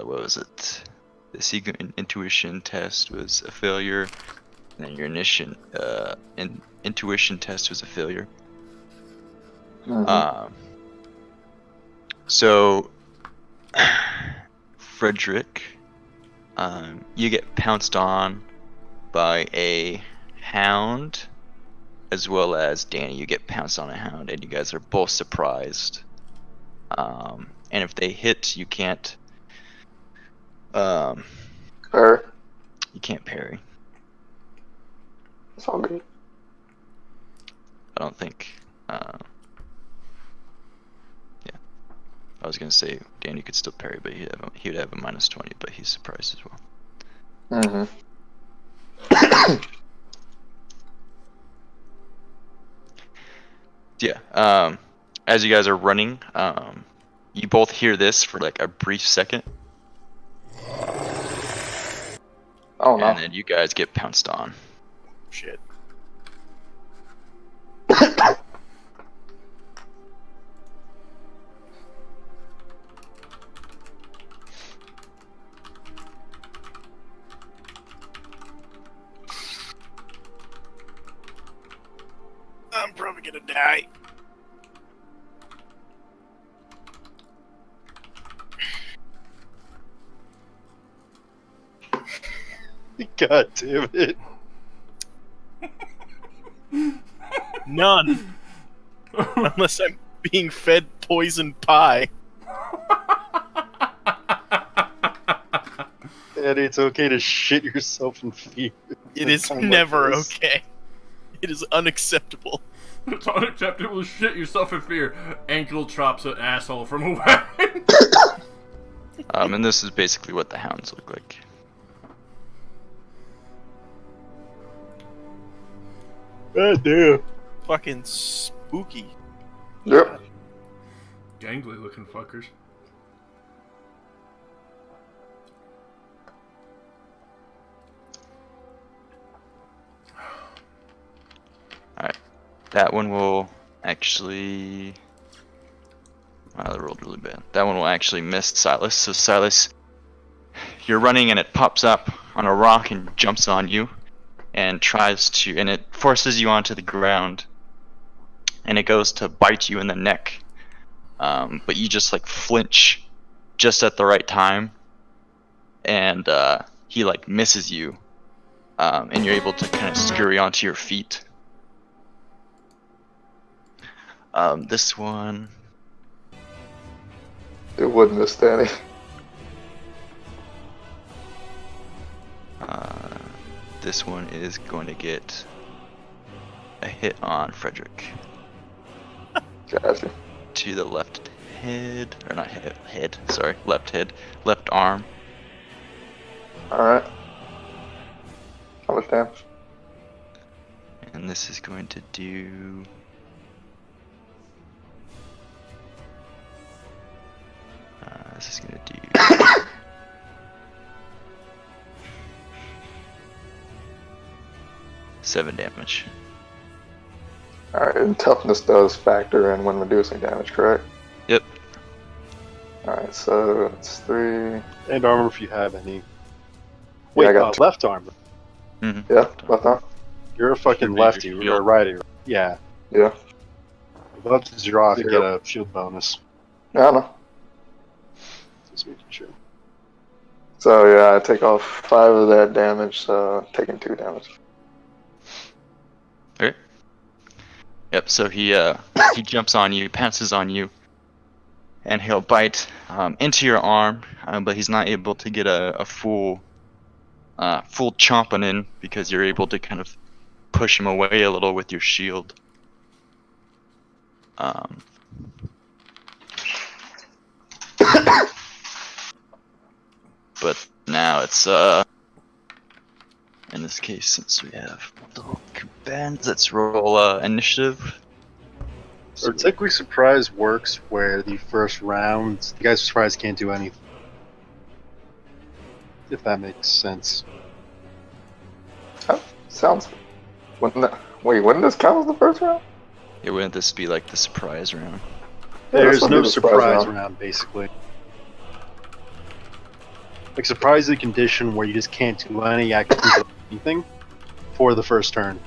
what was it? The secret intuition test was a failure, and then your intuition test was a failure. Mm-hmm. So Frederick, you get pounced on by a hound, as well as Danny, you get pounced on a hound, and you guys are both surprised. And if they hit, you can't. Parry. You can't parry. It's all good. I don't think. Yeah. I was gonna say Danny could still parry, but he would have a -20, but he's surprised as well. Mm-hmm. Yeah. As you guys are running, you both hear this for like a brief second, Oh no. and then you guys get pounced on. Shit. I'm probably gonna die. God damn it. None. Unless I'm being fed poison pie. Eddie, it's okay to shit yourself in fear. It is Something like never this. okay. It is unacceptable. It's unacceptable to shit yourself in fear. Ankle chops an asshole from a weapon. And this is basically what the hounds look like. God damn. Fucking spooky. Yep. Gangly looking fuckers. Alright. That one will actually... Wow, that rolled really bad. That one will actually miss Silas. So Silas, you're running and it pops up on a rock and jumps on you. And it forces you onto the ground. And it goes to bite you in the neck. But you just like flinch just at the right time. and he like misses you, and you're able to kind of scurry onto your feet. This one, It wouldn't miss Danny. this one is going to get a hit on Frederick. Gotcha. To the left head, or not head, sorry, left head, left arm. Alright. How much damage? And this is going to do... this is going to do... 7 damage. Alright, and toughness does factor in when reducing damage, correct? Yep. Alright, so it's 3. And armor if you have any. Yeah, Wait, I got left armor. Mm-hmm. Yeah, left arm? You're a fucking Should be lefty your or shield. righty. Yeah. Yeah. Left is your off, you Zero. get a shield bonus. Yeah, I know. Just making sure. So yeah, I take off 5 of that damage, so taking 2 damage. Okay. Yep, so he jumps on you, pounces on you, and he'll bite into your arm, but he's not able to get a full chomping in because you're able to kind of push him away a little with your shield. But now it's in this case, since we have multiple bands, let's roll initiative. Or technically surprise works where the first round the guys surprised can't do anything. If that makes sense. Oh, sounds... Wouldn't this count as the first round? Yeah, wouldn't this be like the surprise round? Yeah, There's this would no be the surprise round, basically. Like, surprise is a condition where you just can't do any anything for the first turn.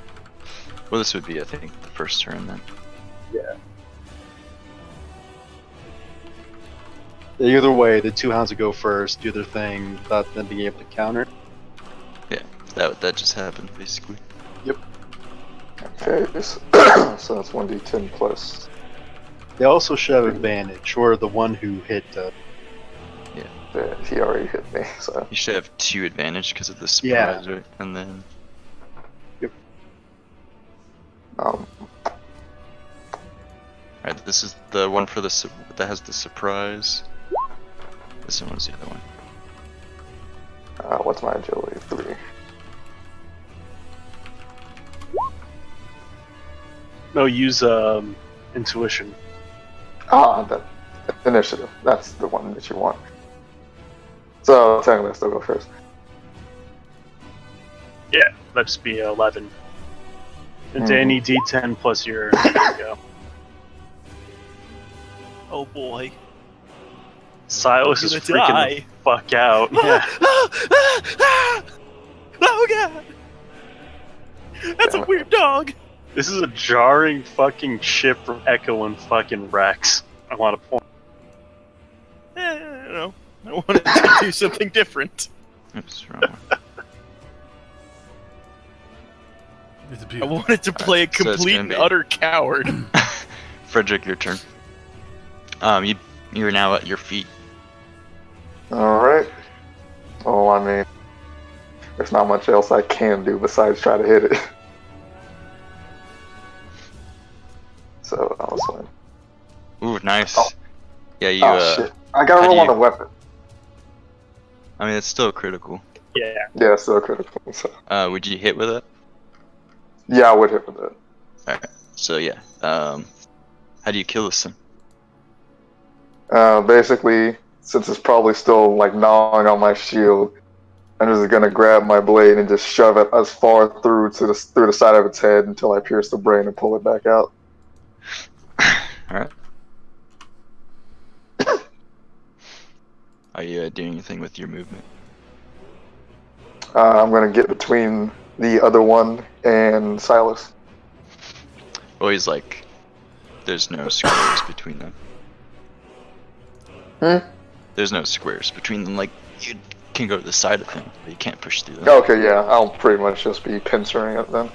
Well, this would be, I think, the first turn then. Yeah. Either way, the 2 hounds would go first, do their thing, without them being able to counter. Yeah, that just happened basically. Okay, so that's 1d10 plus. They also should have advantage, or the one who hit. Yeah, he already hit me, so. You should have 2 advantage because of the surprise, right? And then alright, this is the one for the that has the surprise. This one was the other one. What's my agility? 3. No, use intuition. The initiative. That's the one that you want. So technically, I still go first. Yeah, that'd just be 11. And Danny D10 plus your. There you go. Oh boy. Silas is Gonna freaking die. the fuck out. Yeah. Oh god! That's a weird dog! This is a jarring fucking ship from Echo and fucking Rex. I want to point. I don't know. I wanted to do something different. Oops, wrong one. I wanted to play a so it's complete gonna and be- utter coward. Frederick, your turn. You're now at your feet. Alright. Oh, I mean, there's not much else I can do besides try to hit it. So, I was like, Ooh, nice. Oh. Yeah, you. shit. I gotta how do roll on you- the weapon. I mean, it's still critical. Yeah. Yeah, it's still critical. So. Would you hit with it? Yeah, I would hit with that. Alright. So yeah. How do you kill this thing? Basically, since it's probably still like gnawing on my shield, I'm just gonna grab my blade and just shove it as far through to through the side of its head until I pierce the brain and pull it back out. Alright. Are you doing anything with your movement? I'm gonna get between the other one and Silas. Always like, there's no squares between them. Hmm? There's no squares between them. Like, you can go to the side of him, but you can't push through them. Okay, yeah, I'll pretty much just be pincering it then.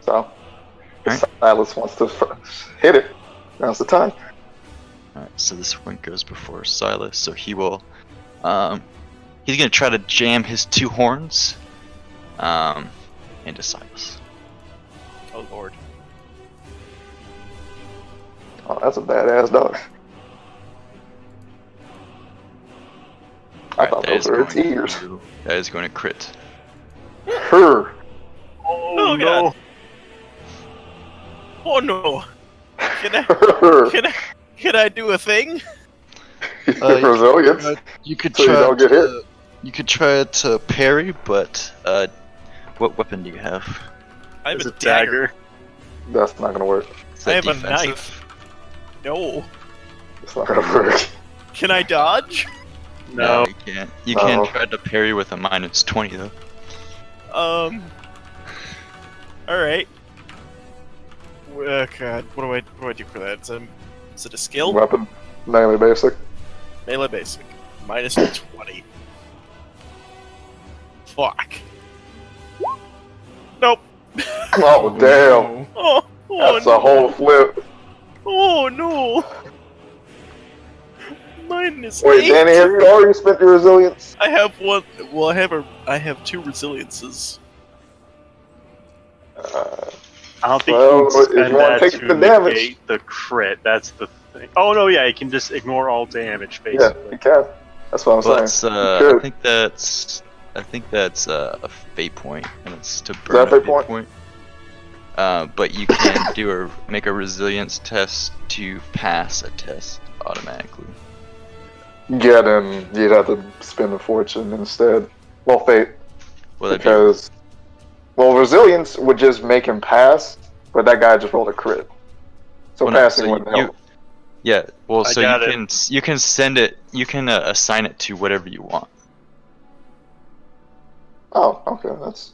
So, Alright. Silas wants to hit it. Now's the time. Alright, so this one goes before Silas, so he will, he's gonna try to jam his 2 horns, into Silas. Oh lord. Oh, that's a badass dog. I thought those were its ears. That is going to crit. Her. Oh god. no. Oh no. Can I Her. can I do a thing? Resilience. You could So you try don't get hit? You could try to parry, but what weapon do you have? I have It's a a dagger. That's not gonna work. Is I that have a defensive? knife. No. It's not gonna work. Can I dodge? No. you can't. You No. can try to parry with a -20 though. Alright. God, what do I do for that? Is it a skill? Weapon. Melee basic. Melee basic. -20. Fuck. Nope. Oh, damn. Oh, That's no. a whole flip. Oh no. -8. Wait, Danny, have you already spent your resilience? I have one. Well, I have 2 resiliences. I don't think Well, you can if you spend wanna that take to the damage. negate the crit. That's the thing. Oh no, yeah, you can just ignore all damage Yeah, basically. you can. That's what I'm Well, saying. that's You I could. think that's a fate point, and it's to that burn a fate fate point? point. But you can make a resilience test to pass a test automatically. Yeah, then you'd have to spend a fortune instead. Well, fate. Well, that'd Because, well, resilience would just make him pass, but that guy just rolled a crit. So Well, no, passing so wouldn't you- help. yeah. Well, I so got you can send it. You can assign it to whatever you want. Oh, okay, that's...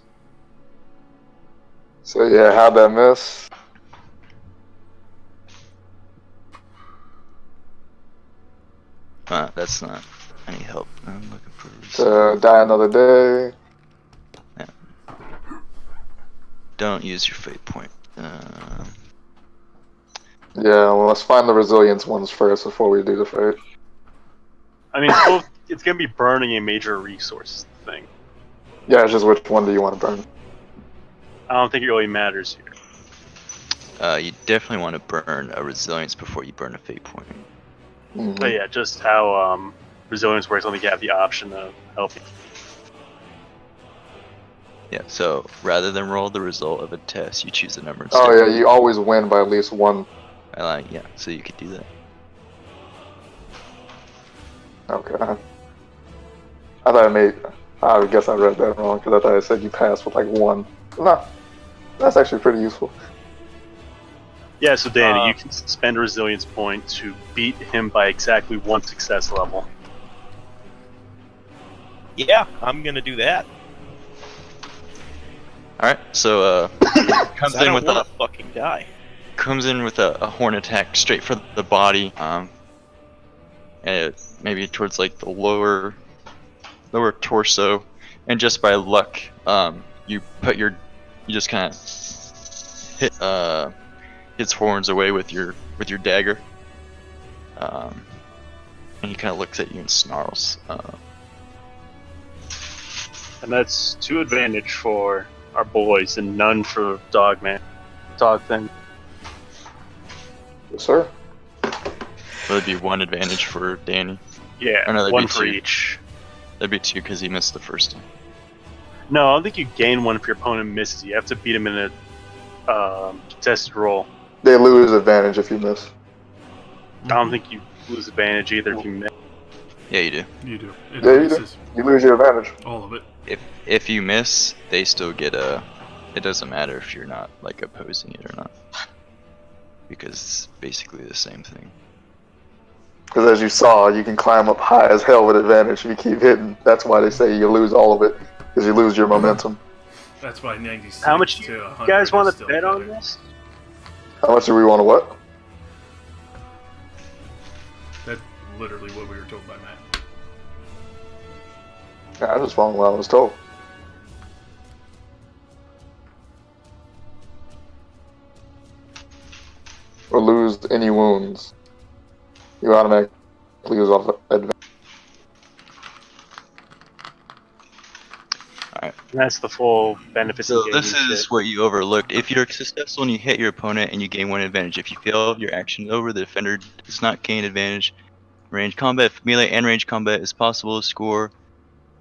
So yeah, how'd that miss? That's not any help. I'm looking for. Die another day. Don't use your fate point. Yeah, well, let's find the resilience ones first before we do the fate. I mean, it's gonna be burning a major resource thing. Yeah, it's just which one do you want to burn? I don't think it really matters here. You definitely want to burn a resilience before you burn a fate point. Mhm. But yeah, just how resilience works. I don't think you have the option of helping. Yeah. So rather than roll the result of a test, you choose a number instead. Oh yeah, you always win by at least one. Yeah. So you could do that. Okay. I thought I guess I read that wrong because I thought it said you passed with like 1. No, that's actually pretty useful. Yeah, so Danny, you can spend a resilience point to beat him by exactly 1 success level. Yeah, I'm gonna do that. All right. So comes I in don't with wanna a fucking die. horn attack straight for the body. And maybe towards like the lower torso, and just by luck, you just kind of hit his horns away with your dagger. And he kind of looks at you and snarls. And that's 2 advantage for our boys and none for dog thing. Yes, sir. That'd be 1 advantage for Danny. Yeah, Oh, no, that'd 1 be for 2. each. That'd be 2 because he missed the first time. No, I don't think you gain 1 if your opponent misses. You have to beat him in a contested roll. They lose advantage if you miss. I don't think you lose advantage either if you miss. Yeah, you do. You do. It Yeah, you do. misses You lose your advantage. all of it. If you miss, they still get a. It doesn't matter if you're not like opposing it or not, because it's basically the same thing. Because as you saw, you can climb up high as hell with advantage if you keep hitting. That's why they say you lose all of it, because you lose your momentum. That's why 96 How much do to you 100 guys want is to still bet on better. this? How much do we want to what? That's literally what we were told by Matt. Yeah, I just followed what I was told. Or lose any wounds. You automatically lose off advantage. Alright. And that's the full benefits So of gaming this is shit. what you overlooked. If you're successful and you hit your opponent and you gain 1 advantage. If you fail, your action is over. The defender does not gain advantage. Range combat, melee and range combat is possible to score.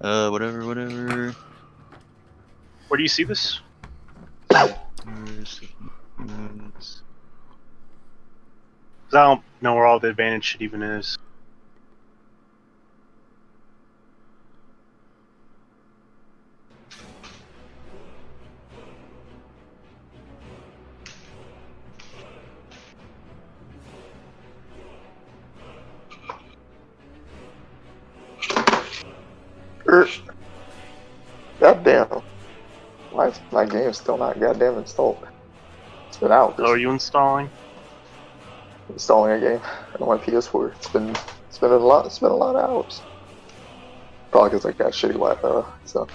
Whatever. Where do you see this? Because Because I don't know where all the advantage shit even is. Goddamn. Why is my game still not goddamn installed? It's been out. Oh, are you installing? Installing a game on my PS4. It's been a lot of hours. Probably because I got shitty Wi-Fi, so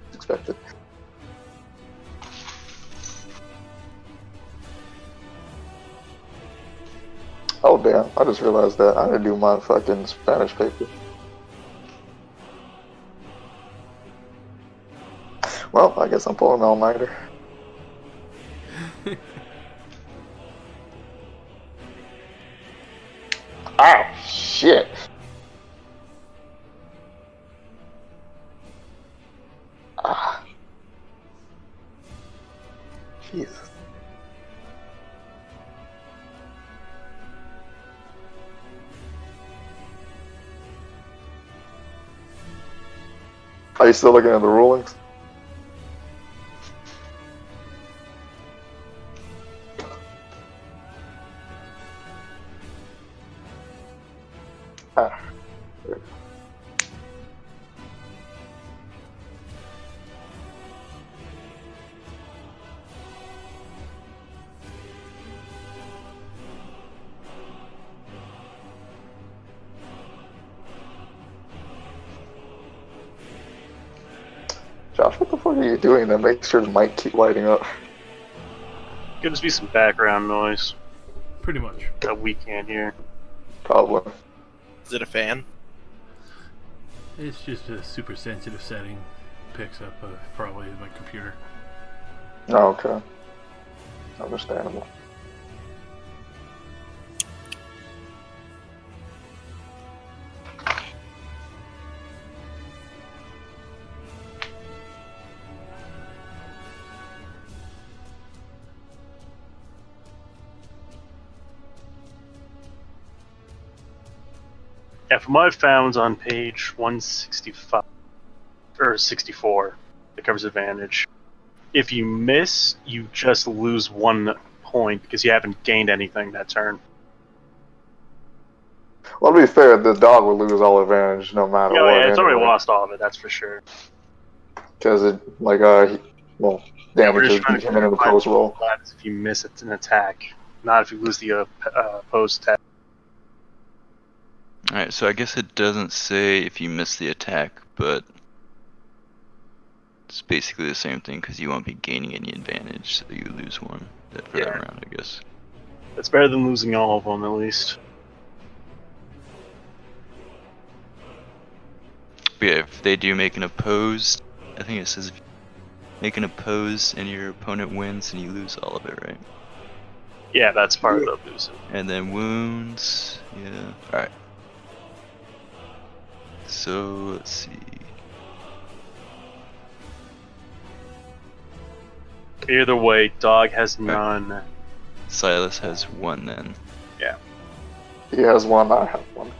it's expected. Oh damn, I just realized that I didn't do my fucking Spanish paper. Well, I guess I'm pulling an all-nighter. Ow, shit. Ah. Jesus. Are you still looking at the rulings? Ah. Josh, what the fuck are you doing that makes sure the mic keep lighting up? Could just be some background noise Pretty much. that we can't hear. Probably. Is it a fan? It's just a super sensitive setting. Picks up probably my computer. Oh, okay. Understandable. Yeah, from what I've found on page 165 or 64, it covers advantage. If you miss, you just lose 1 point because you haven't gained anything that turn. Well, to be fair, the dog will lose all advantage no matter what. Yeah, it's already anyway. lost all of it, that's for sure. Because it, like, well, Yeah, we're damage just is trying to coming in the clarify post roll. what happens if you miss an attack, not if you lose the post attack. Alright, so I guess it doesn't say if you miss the attack, but it's basically the same thing because you won't be gaining any advantage, so you lose 1 for that round, I guess. It's better than losing all of them, at least. But yeah, if they do make an opposed, I think it says if you make an opposed and your opponent wins and you lose all of it, right? Yeah, that's part of the losing. And then wounds, yeah. Alright. So, let's see. Either way, dog has none. Silas has 1 then. Yeah. He has 1, I have 1.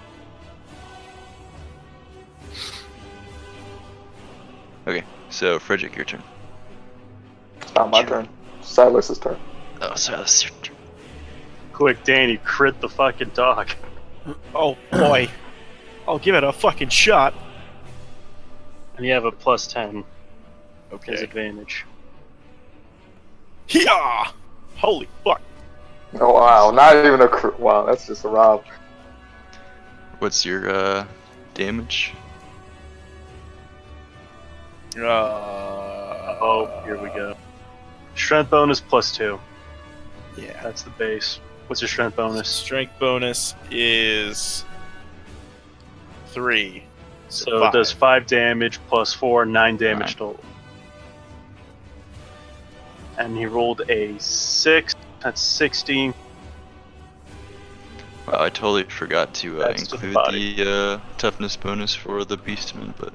Okay, so Frederick, your turn. It's not my turn. Silas's turn. Oh, Silas, your turn. Quick, Danny, crit the fucking dog. Oh boy. I'll give it a fucking shot. And you have a plus 10 as Okay. advantage. Yeah. Holy fuck. Oh, wow. Not even a wow, that's just a rob. What's your damage? Oh, here we go. Strength bonus +2. Yeah. That's the base. What's your strength bonus? Strength bonus is 3. So it does 5 damage +4, 9 damage total. And he rolled a 6. That's 16. Wow, I totally forgot to That's to the include body. the toughness bonus for the beastman, but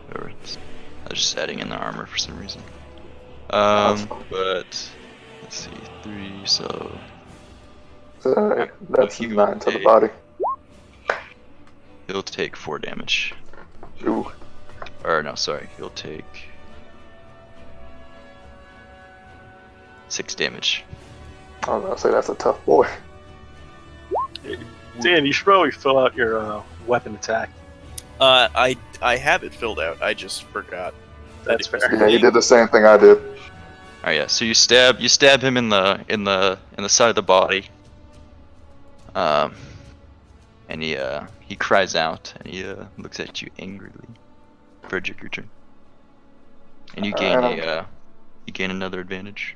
whatever. I was just adding in the armor for some reason. But let's see, 3. So That's 9 to the body. he'll take 4 damage. Ooh. Or no, sorry, he'll take 6 damage. I was gonna say that's a tough boy. Dan, you should probably fill out your weapon attack. I have it filled out. I just forgot. That's it was fair. Yeah, he did the same thing I did. Alright, yeah. So you stab him in the side of the body. And he cries out and he looks at you angrily. Frederick, your turn. And you gain another advantage.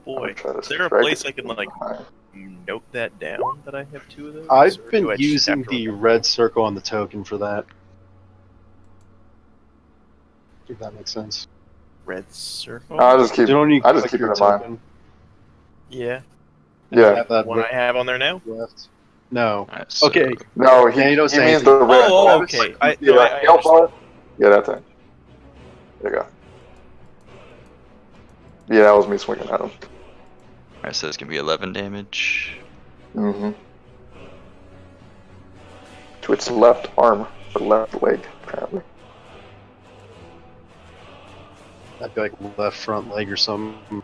Boy, I'm trying to is there a strike place it I can like note that down that I have 2 of those? I've Or been do I just using have to the remember? red circle on the token for that. If that makes sense. Red circle. I just keep. Don't you I just click keep it your in mind. token? Yeah. Yeah. Have that What I have on there now? left. No. Alright, so Okay. No, Yeah, you don't he say means anything. the red. Oh, okay. I Yelp understand. bar? Yeah, that thing. There you go. Yeah, that was me swinging at him. Alright, so it's gonna be 11 damage. Mm-hmm. To its left arm, or left leg, apparently. That'd be like left front leg or something.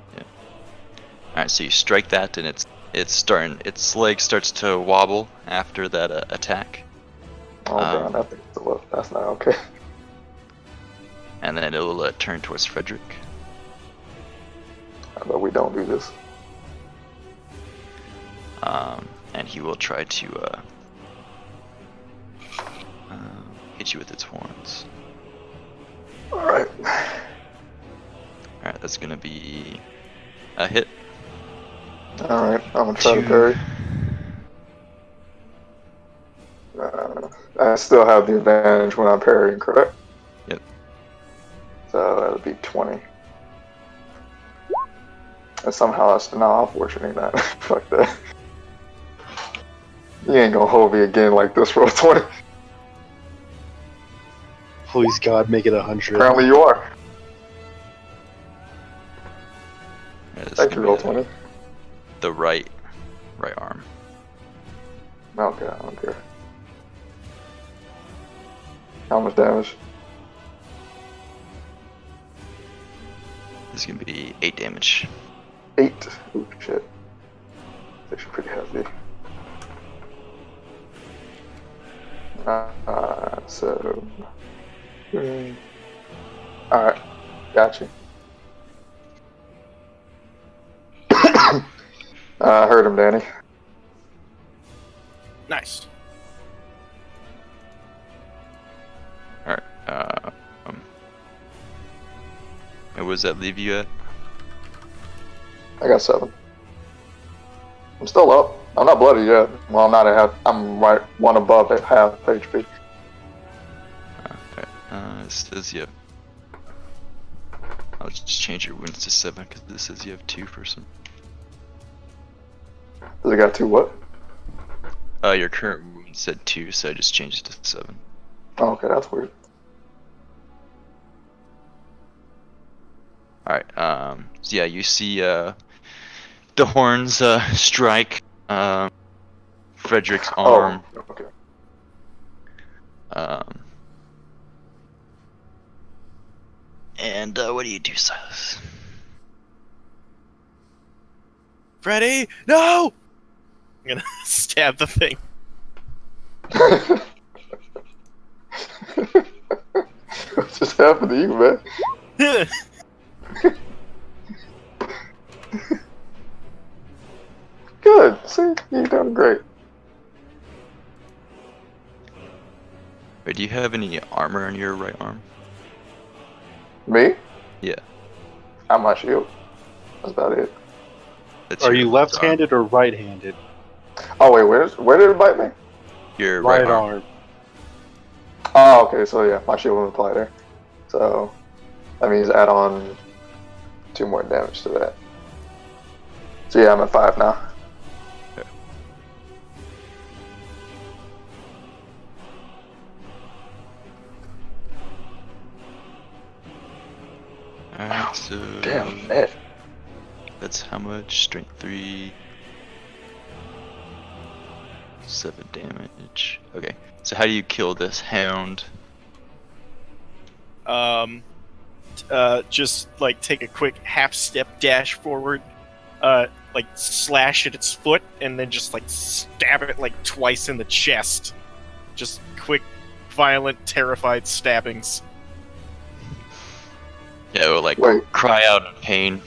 Alright, so you strike that and its leg starts to wobble after that attack. Oh god, that thing's the left. That's not okay. And then it'll turn towards Frederick. I know we don't do this. And he will try to hit you with its horns. Alright. Alright, that's gonna be a hit. Alright, I'm gonna try to 2. parry. I still have the advantage when I'm parrying, correct? Yep. So that would be 20. And somehow that's not unfortunate that. Fuck that. You ain't gonna hold me again like this, roll 20. Please God, make it 100. Apparently you are. Yeah, this Thank is you, gonna roll be 20. the right arm. Okay, I don't care. How much damage? This is gonna be 8 damage. 8. Ooh, shit. That's actually pretty heavy. So... Alright, got you. I heard him, Danny. Nice. Alright, and what does that leave you at? I got 7. I'm still up. I'm not bloody yet. Well, I'm not at half. I'm right one above at half HP. It says you have... I'll just change your wounds to 7 because this says you have 2 for some. Does it got 2 what? Your current wound said 2, so I just changed it to 7. Oh, okay, that's weird. Alright, so yeah, you see the horns strike Frederick's arm. Oh, okay. And what do you do, Silas? Freddy, no! I'm gonna stab the thing. What just happened to you, man? Good. See, you're doing great. Wait, Wait, do you have any armor on your right arm? Me? Yeah. I'm my shield. That's about it. That's Are your you left arm. left-handed or right-handed? Oh wait, where did it bite me? Your Right right arm. arm. Oh, okay. So yeah, my shield won't apply there. So that means add on 2 more damage to that. So yeah, I'm at 5 now. Alright, so Damn it. that's how much? Strength 3. 7 damage. Okay. So how do you kill this hound? Just like take a quick half step dash forward, like slash at its foot, and then just like stab it like twice in the chest. Just quick, violent, terrified stabbings. Yeah, or like Wait. cry out in pain.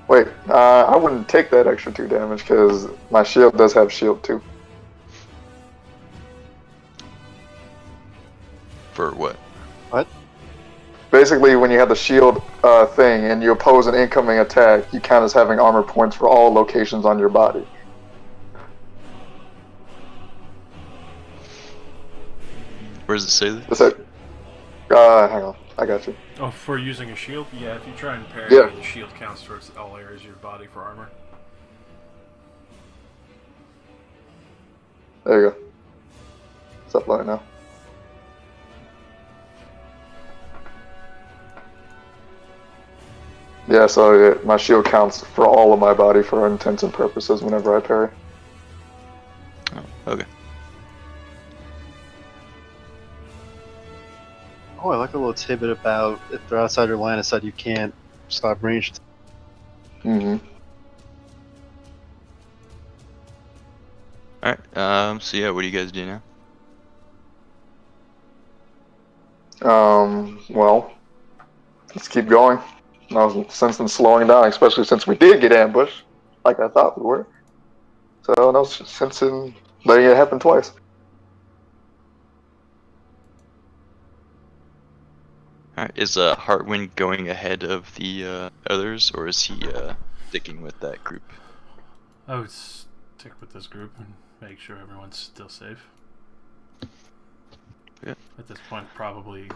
Wait, I wouldn't take that extra 2 damage because my shield does have shield too. For what? Basically, when you have the shield thing and you oppose an incoming attack, you count as having armor points for all locations on your body. Where does it say Is this? it? Hang on, I got you. Oh, for using a shield? Yeah, if you try and parry, Yeah. the shield counts towards all areas of your body for armor. There you go. It's uploading now. Yeah, so yeah, my shield counts for all of my body for intents and purposes whenever I parry. Oh, okay. Oh, I like a little tidbit about if they're outside your line of sight, you can't stop ranged. Mm-hmm. Alright, so yeah, what do you guys do now? Well, let's keep going. No sense in slowing down, especially since we did get ambushed, like I thought we were. So no sense in letting it happen twice. Alright, is Hartwin going ahead of the others, or is he sticking with that group? I would stick with this group and make sure everyone's still safe. Yeah. At this point, probably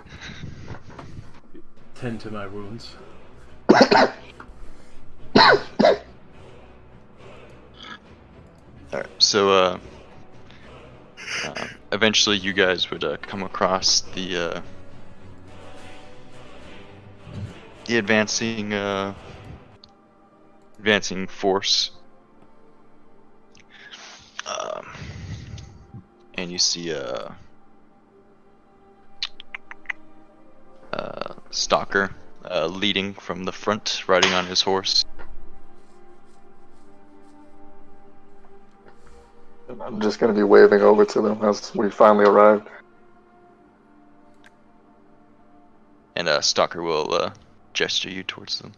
tend to my wounds. Alright, so eventually you guys would come across the advancing force, and you see a stalker leading from the front, riding on his horse. I'm just gonna be waving over to them as we finally arrived. And Stalker will gesture you towards them.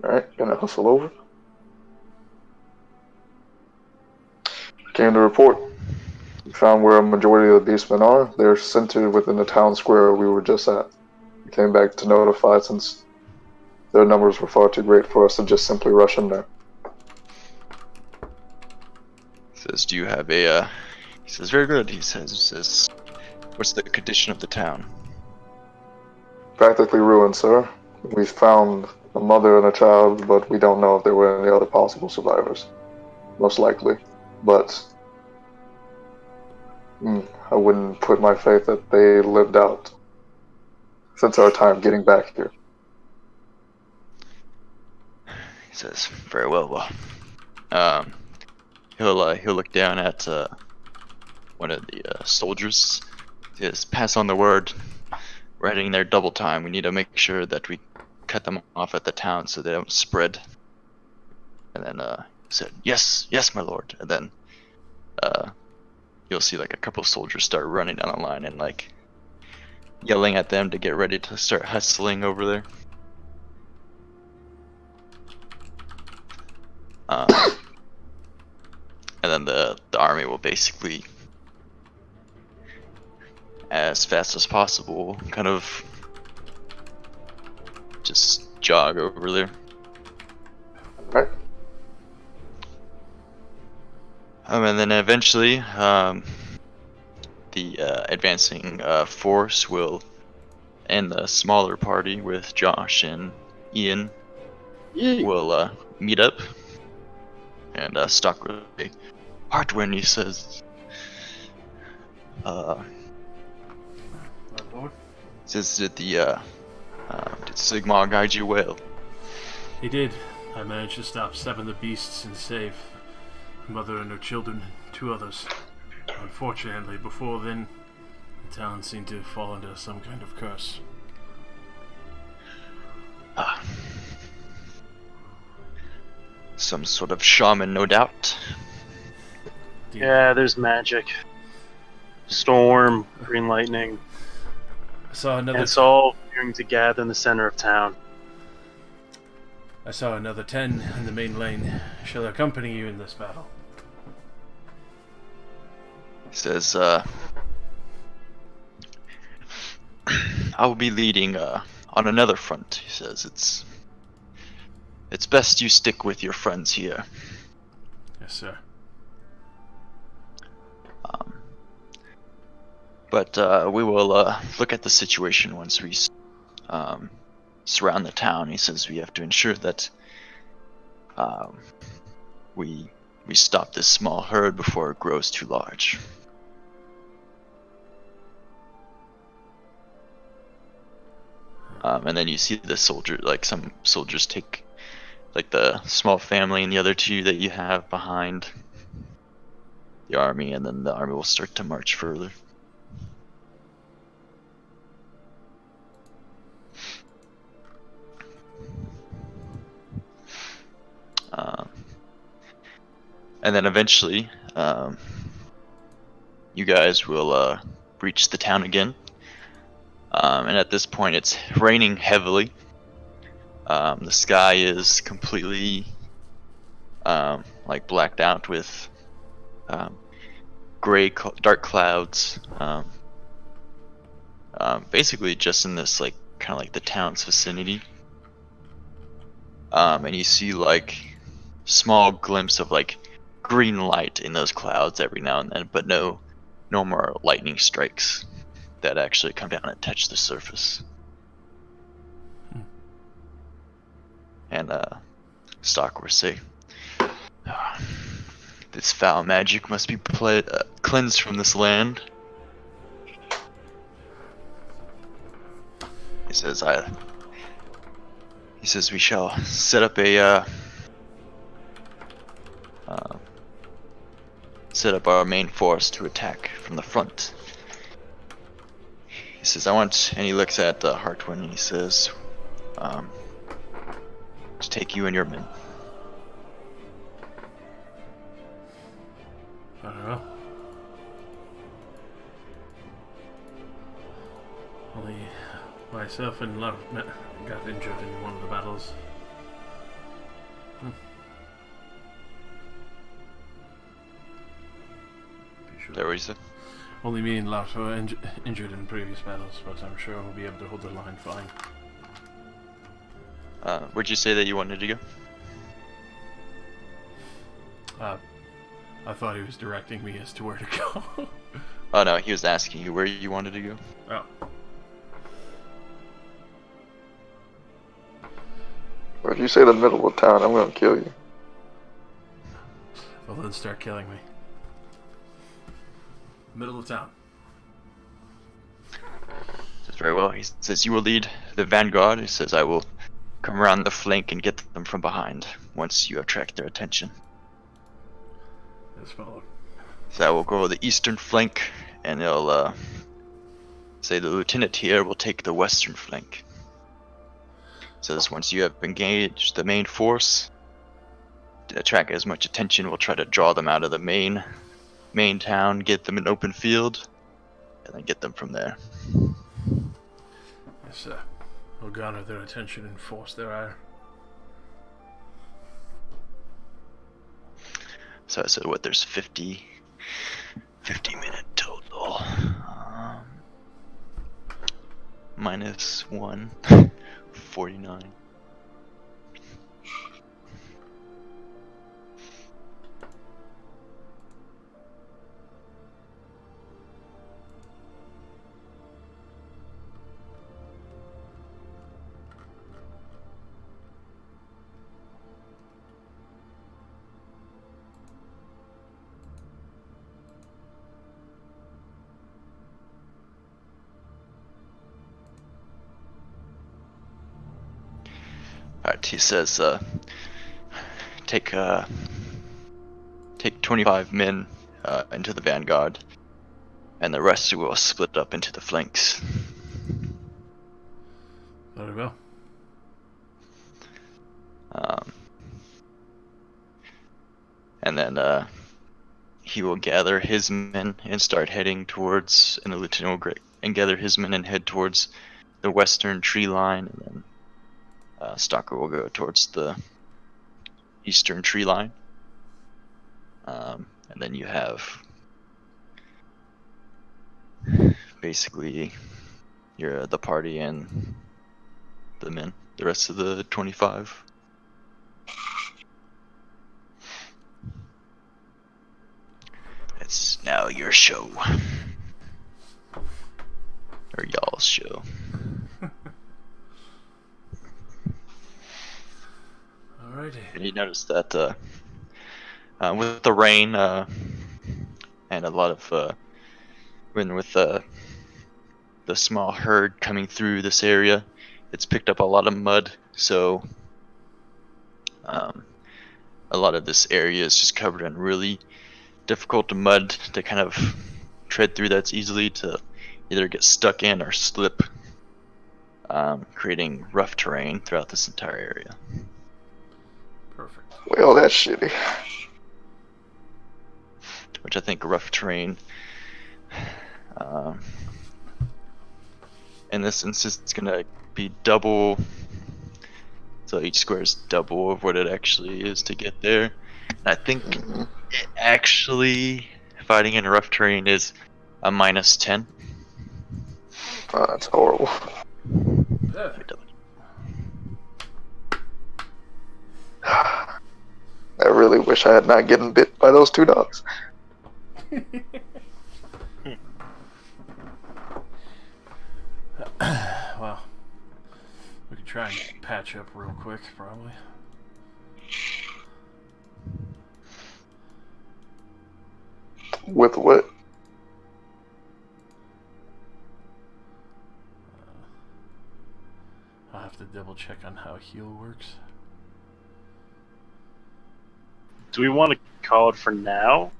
Alright, gonna hustle over. Came to report. We found where a majority of the beastmen are. They're centered within the town square we were just at. We came back to notify since their numbers were far too great for us to just simply rush them there. Says, do you have a, he says, very good, he says, what's the condition of the town? Practically ruined, sir. We found a mother and a child, but we don't know if there were any other possible survivors. Most likely. But I wouldn't put my faith that they lived out since our time getting back here. He says, very well, he'll look down at one of the soldiers. He says, pass on the word. We're heading there double time. We need to make sure that we cut them off at the town so they don't spread. And then he said, yes, my lord. And then you'll see like a couple soldiers start running down the line and like yelling at them to get ready to start hustling over there. And then the army will basically as fast as possible, kind of just jog over there. Right. And then eventually, the advancing force will end the smaller party with Josh and Ian will meet up. And Stock will say, Hartwin, he says, says that did Sigmar guide you well? He did. I managed to stop 7 of the beasts and save Mother and her children and 2 others. Unfortunately, before then, the town seemed to fall under some kind of curse. Some sort of shaman, no doubt. Yeah, there's magic. Storm, green lightning. I saw And another. it's all appearing to gather in the center of town. I saw another 10 in the main lane. Shall I accompany you in this battle? He says, I will be leading on another front. He says it's best you stick with your friends here. Yes, sir. But we will look at the situation once we surround the town. He says we have to ensure that we stop this small herd before it grows too large. And then you see the soldier, like some soldiers take like the small family and the other 2 that you have behind the army, and then the army will start to march further. And then eventually, you guys will reach the town again. And at this point, it's raining heavily. The sky is completely like blacked out with gray, dark clouds. Basically, just in this like kind of like the town's vicinity. And you see like small glimpse of like green light in those clouds every now and then, but no more lightning strikes that actually come down and touch the surface. And Stock will say, this foul magic must be cleansed from this land. He says we shall set up our main force to attack from the front. He says, and he looks at Hartwin and he says, to take you and your men. I don't know. Only myself and Love got injured in one of the battles. There what you said? Only me and Love were injured in previous battles, but I'm sure we'll be able to hold the line fine. Where'd you say that you wanted to go? I thought he was directing me as to where to go. Oh no, he was asking you where you wanted to go. Oh. Or if you say the middle of town, I'm gonna kill you. Well, then start killing me. Middle of town. Says very well. He says you will lead the vanguard. He says I will come around the flank and get them from behind once you have tracked their attention. As followed. So I will go the eastern flank, and they'll say the lieutenant here will take the western flank. Says once you have engaged the main force, to attract as much attention, we'll try to draw them out of the main town, get them an open field, and then get them from there. Yes, sir. We'll garner their attention and force their ire. So I said, what? There's 50 minute total. -1. 49. Alright, he says, take 25 men into the vanguard, and the rest will split up into the flanks. There we go. And then he will gather his men and start heading towards, and the lieutenant will gather his men and head towards the western tree line, and then Stalker will go towards the eastern tree line. And then you have basically the party and the men, the rest of the 25. It's now your show. Or y'all's show. Alrighty. And you notice that with the rain and a lot of with the small herd coming through this area, it's picked up a lot of mud. So a lot of this area is just covered in really difficult mud to kind of tread through. That's easily to either get stuck in or slip, creating rough terrain throughout this entire area. Perfect. Well, that's shitty. Which I think rough terrain, in this instance, it's gonna be double. So each square is double of what it actually is to get there. And I think it actually, fighting in rough terrain is a -10. Oh, that's horrible. I really wish I had not gotten bit by those two dogs. Well, we could try and patch up real quick, probably. With what? I'll have to double check on how heal works. Do we want to call it for now?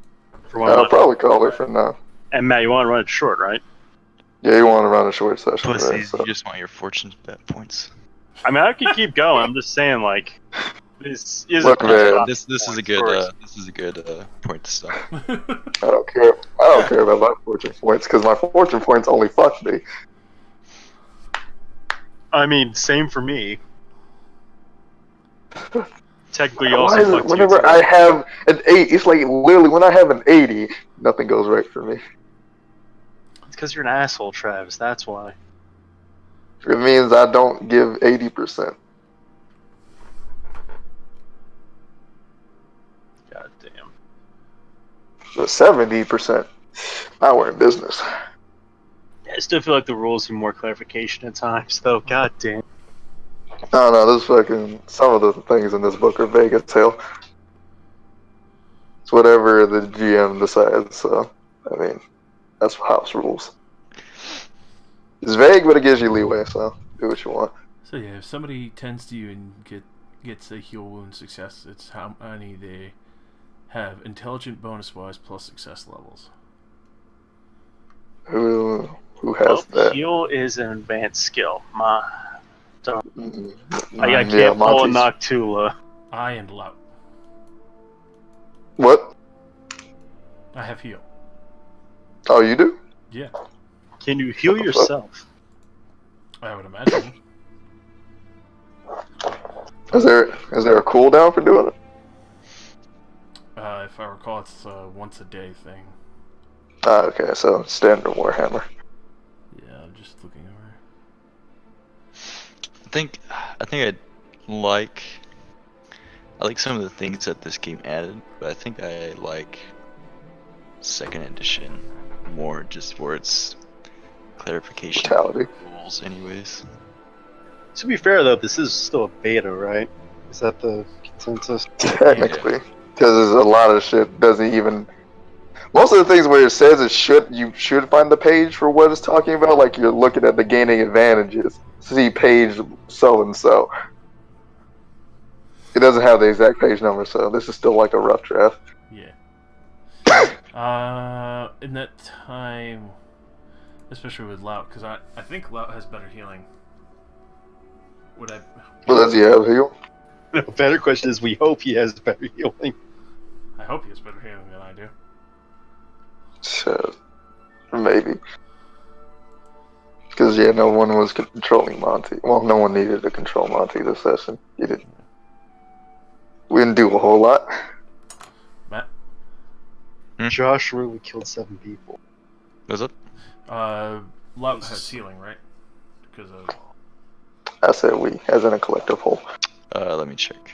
I'll probably call it for now. And Matt, you want to run it short, right? Yeah, you want to run a short session, right? Pussies, So. you just want your fortune bet points. I mean, I could keep going. I'm just saying, like, this is Look, man, This is a good point to stop. I don't care. I don't care about my fortune points because my fortune points only fuck me. I mean, same for me. Technically, you Why also is it fucked you, whenever too. I have an 8, it's like literally when I have an 80, nothing goes right for me. It's because you're an asshole, Travis. That's why. It means I don't give 80%. God damn. The 70%, now we're in business. I still feel like the rules need more clarification at times, though. God damn. No, this fucking, some of the things in this book are vague as hell. It's whatever the GM decides, so, I mean, that's house rules. It's vague, but it gives you leeway, so do what you want. So yeah, if somebody tends to you and gets a heal wound success, it's how many they have intelligent bonus-wise plus success levels. Who has that? Heal is an advanced skill. I Yeah, can't pull a Monty's- Noctula. I and Lout. What? I have heal. Oh, you do? Yeah, Can you heal yourself? I would imagine. Is there a cooldown for doing it? If I recall, it's a once a day thing. Ah, okay, so standard Warhammer. Yeah, I'm just looking over. I think I like some of the things that this game added, but I think I like second edition more, just for its clarification Brutality. of rules, anyways. To be fair, though, this is still a beta, right? Is that the consensus? Technically, because a lot of shit doesn't even. Most of the things where it says you should find the page for what it's talking about. Like you're looking at the gaining advantages. See page so and so. It doesn't have the exact page number, so this is still like a rough draft. Yeah. In that time, especially with Lout, because I think Lout has better healing. Would I? Well, does he have heal? The better question is, we hope he has better healing. I hope he has better healing than I do. Shit. Maybe. Because, yeah, no one was controlling Monty. Well, no one needed to control Monty this session. We didn't do a whole lot. Matt? Josh really killed 7 people. Was it? Lout has healing, right? Because of... I said we, as in a collective whole. Let me check.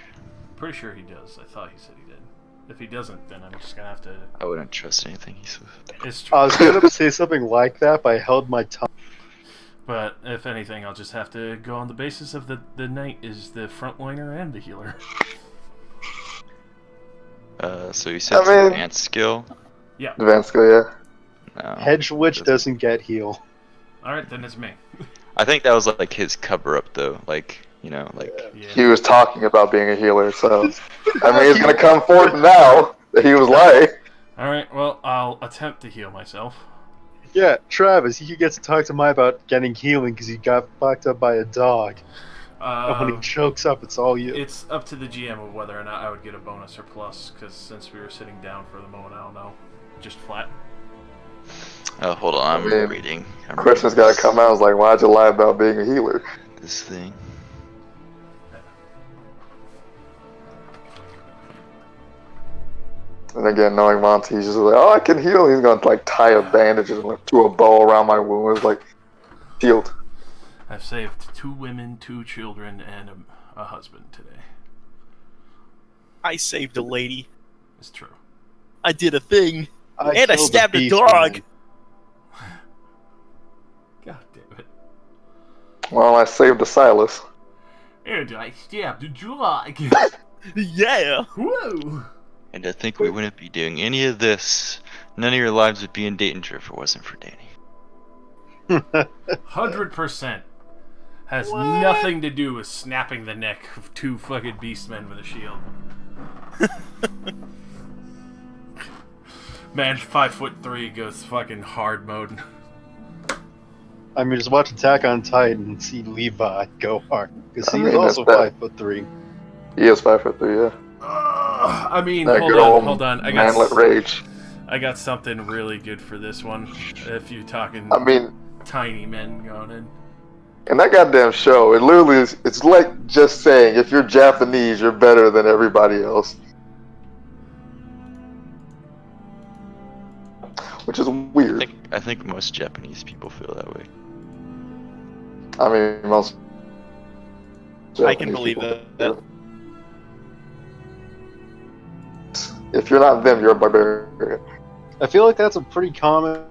Pretty sure he does. I thought he said he did. If he doesn't, then I'm just gonna have to... I wouldn't trust anything he says. It's true. I was gonna say something like that, but I held my tongue. But if anything, I'll just have to go on the basis of the knight is the frontliner and the healer. So you said advanced skill? Yeah. Advanced skill, yeah. No. Hedge Witch doesn't get heal. Alright, then it's me. I think that was like his cover up though, like, you know, like Yeah. He was talking about being a healer, so... I mean, it's gonna come forth now that he was lying. Alright, well, I'll attempt to heal myself. Yeah, Travis, he gets to talk to Mai about getting healing because he got fucked up by a dog. And when he chokes up, it's all you. It's up to the GM of whether or not I would get a bonus or plus, because since we were sitting down for the moment, I don't know. Just flat. oh, hold on, I'm Man, reading. Question's gotta come out. I was like, why'd you lie about being a healer? This thing. And again, knowing Monty, he's just like, oh, I can heal. He's gonna like tie a bandage to a bow around my wound. It's like, healed. I've saved 2 women, 2 children, and a husband today. I saved a lady. It's true. I did a thing. And I killed stabbed a beast dog. man. God damn it. Well, I saved the Silas. And I stabbed a dog. Yeah. Whoa! And I think we wouldn't be doing any of this. None of your lives would be in danger if it wasn't for Danny. 100% has nothing to do with snapping the neck of 2 fucking beastmen with a shield. Man, 5'3" goes fucking hard mode. I mean, just watch Attack on Titan and see Levi go hard. Because I he's mean, also that's 5'3". He is 5'3", yeah. I mean, That hold good old on. manlet rage. I got something really good for this one. If you're talking I mean, tiny men going in. in that goddamn show, it literally is, it's like just saying, if you're Japanese, you're better than everybody else. Which is weird. I think most Japanese people feel that way. I mean, most I can Japanese believe people that. do. If you're not them, you're a barbarian. I feel like that's a pretty common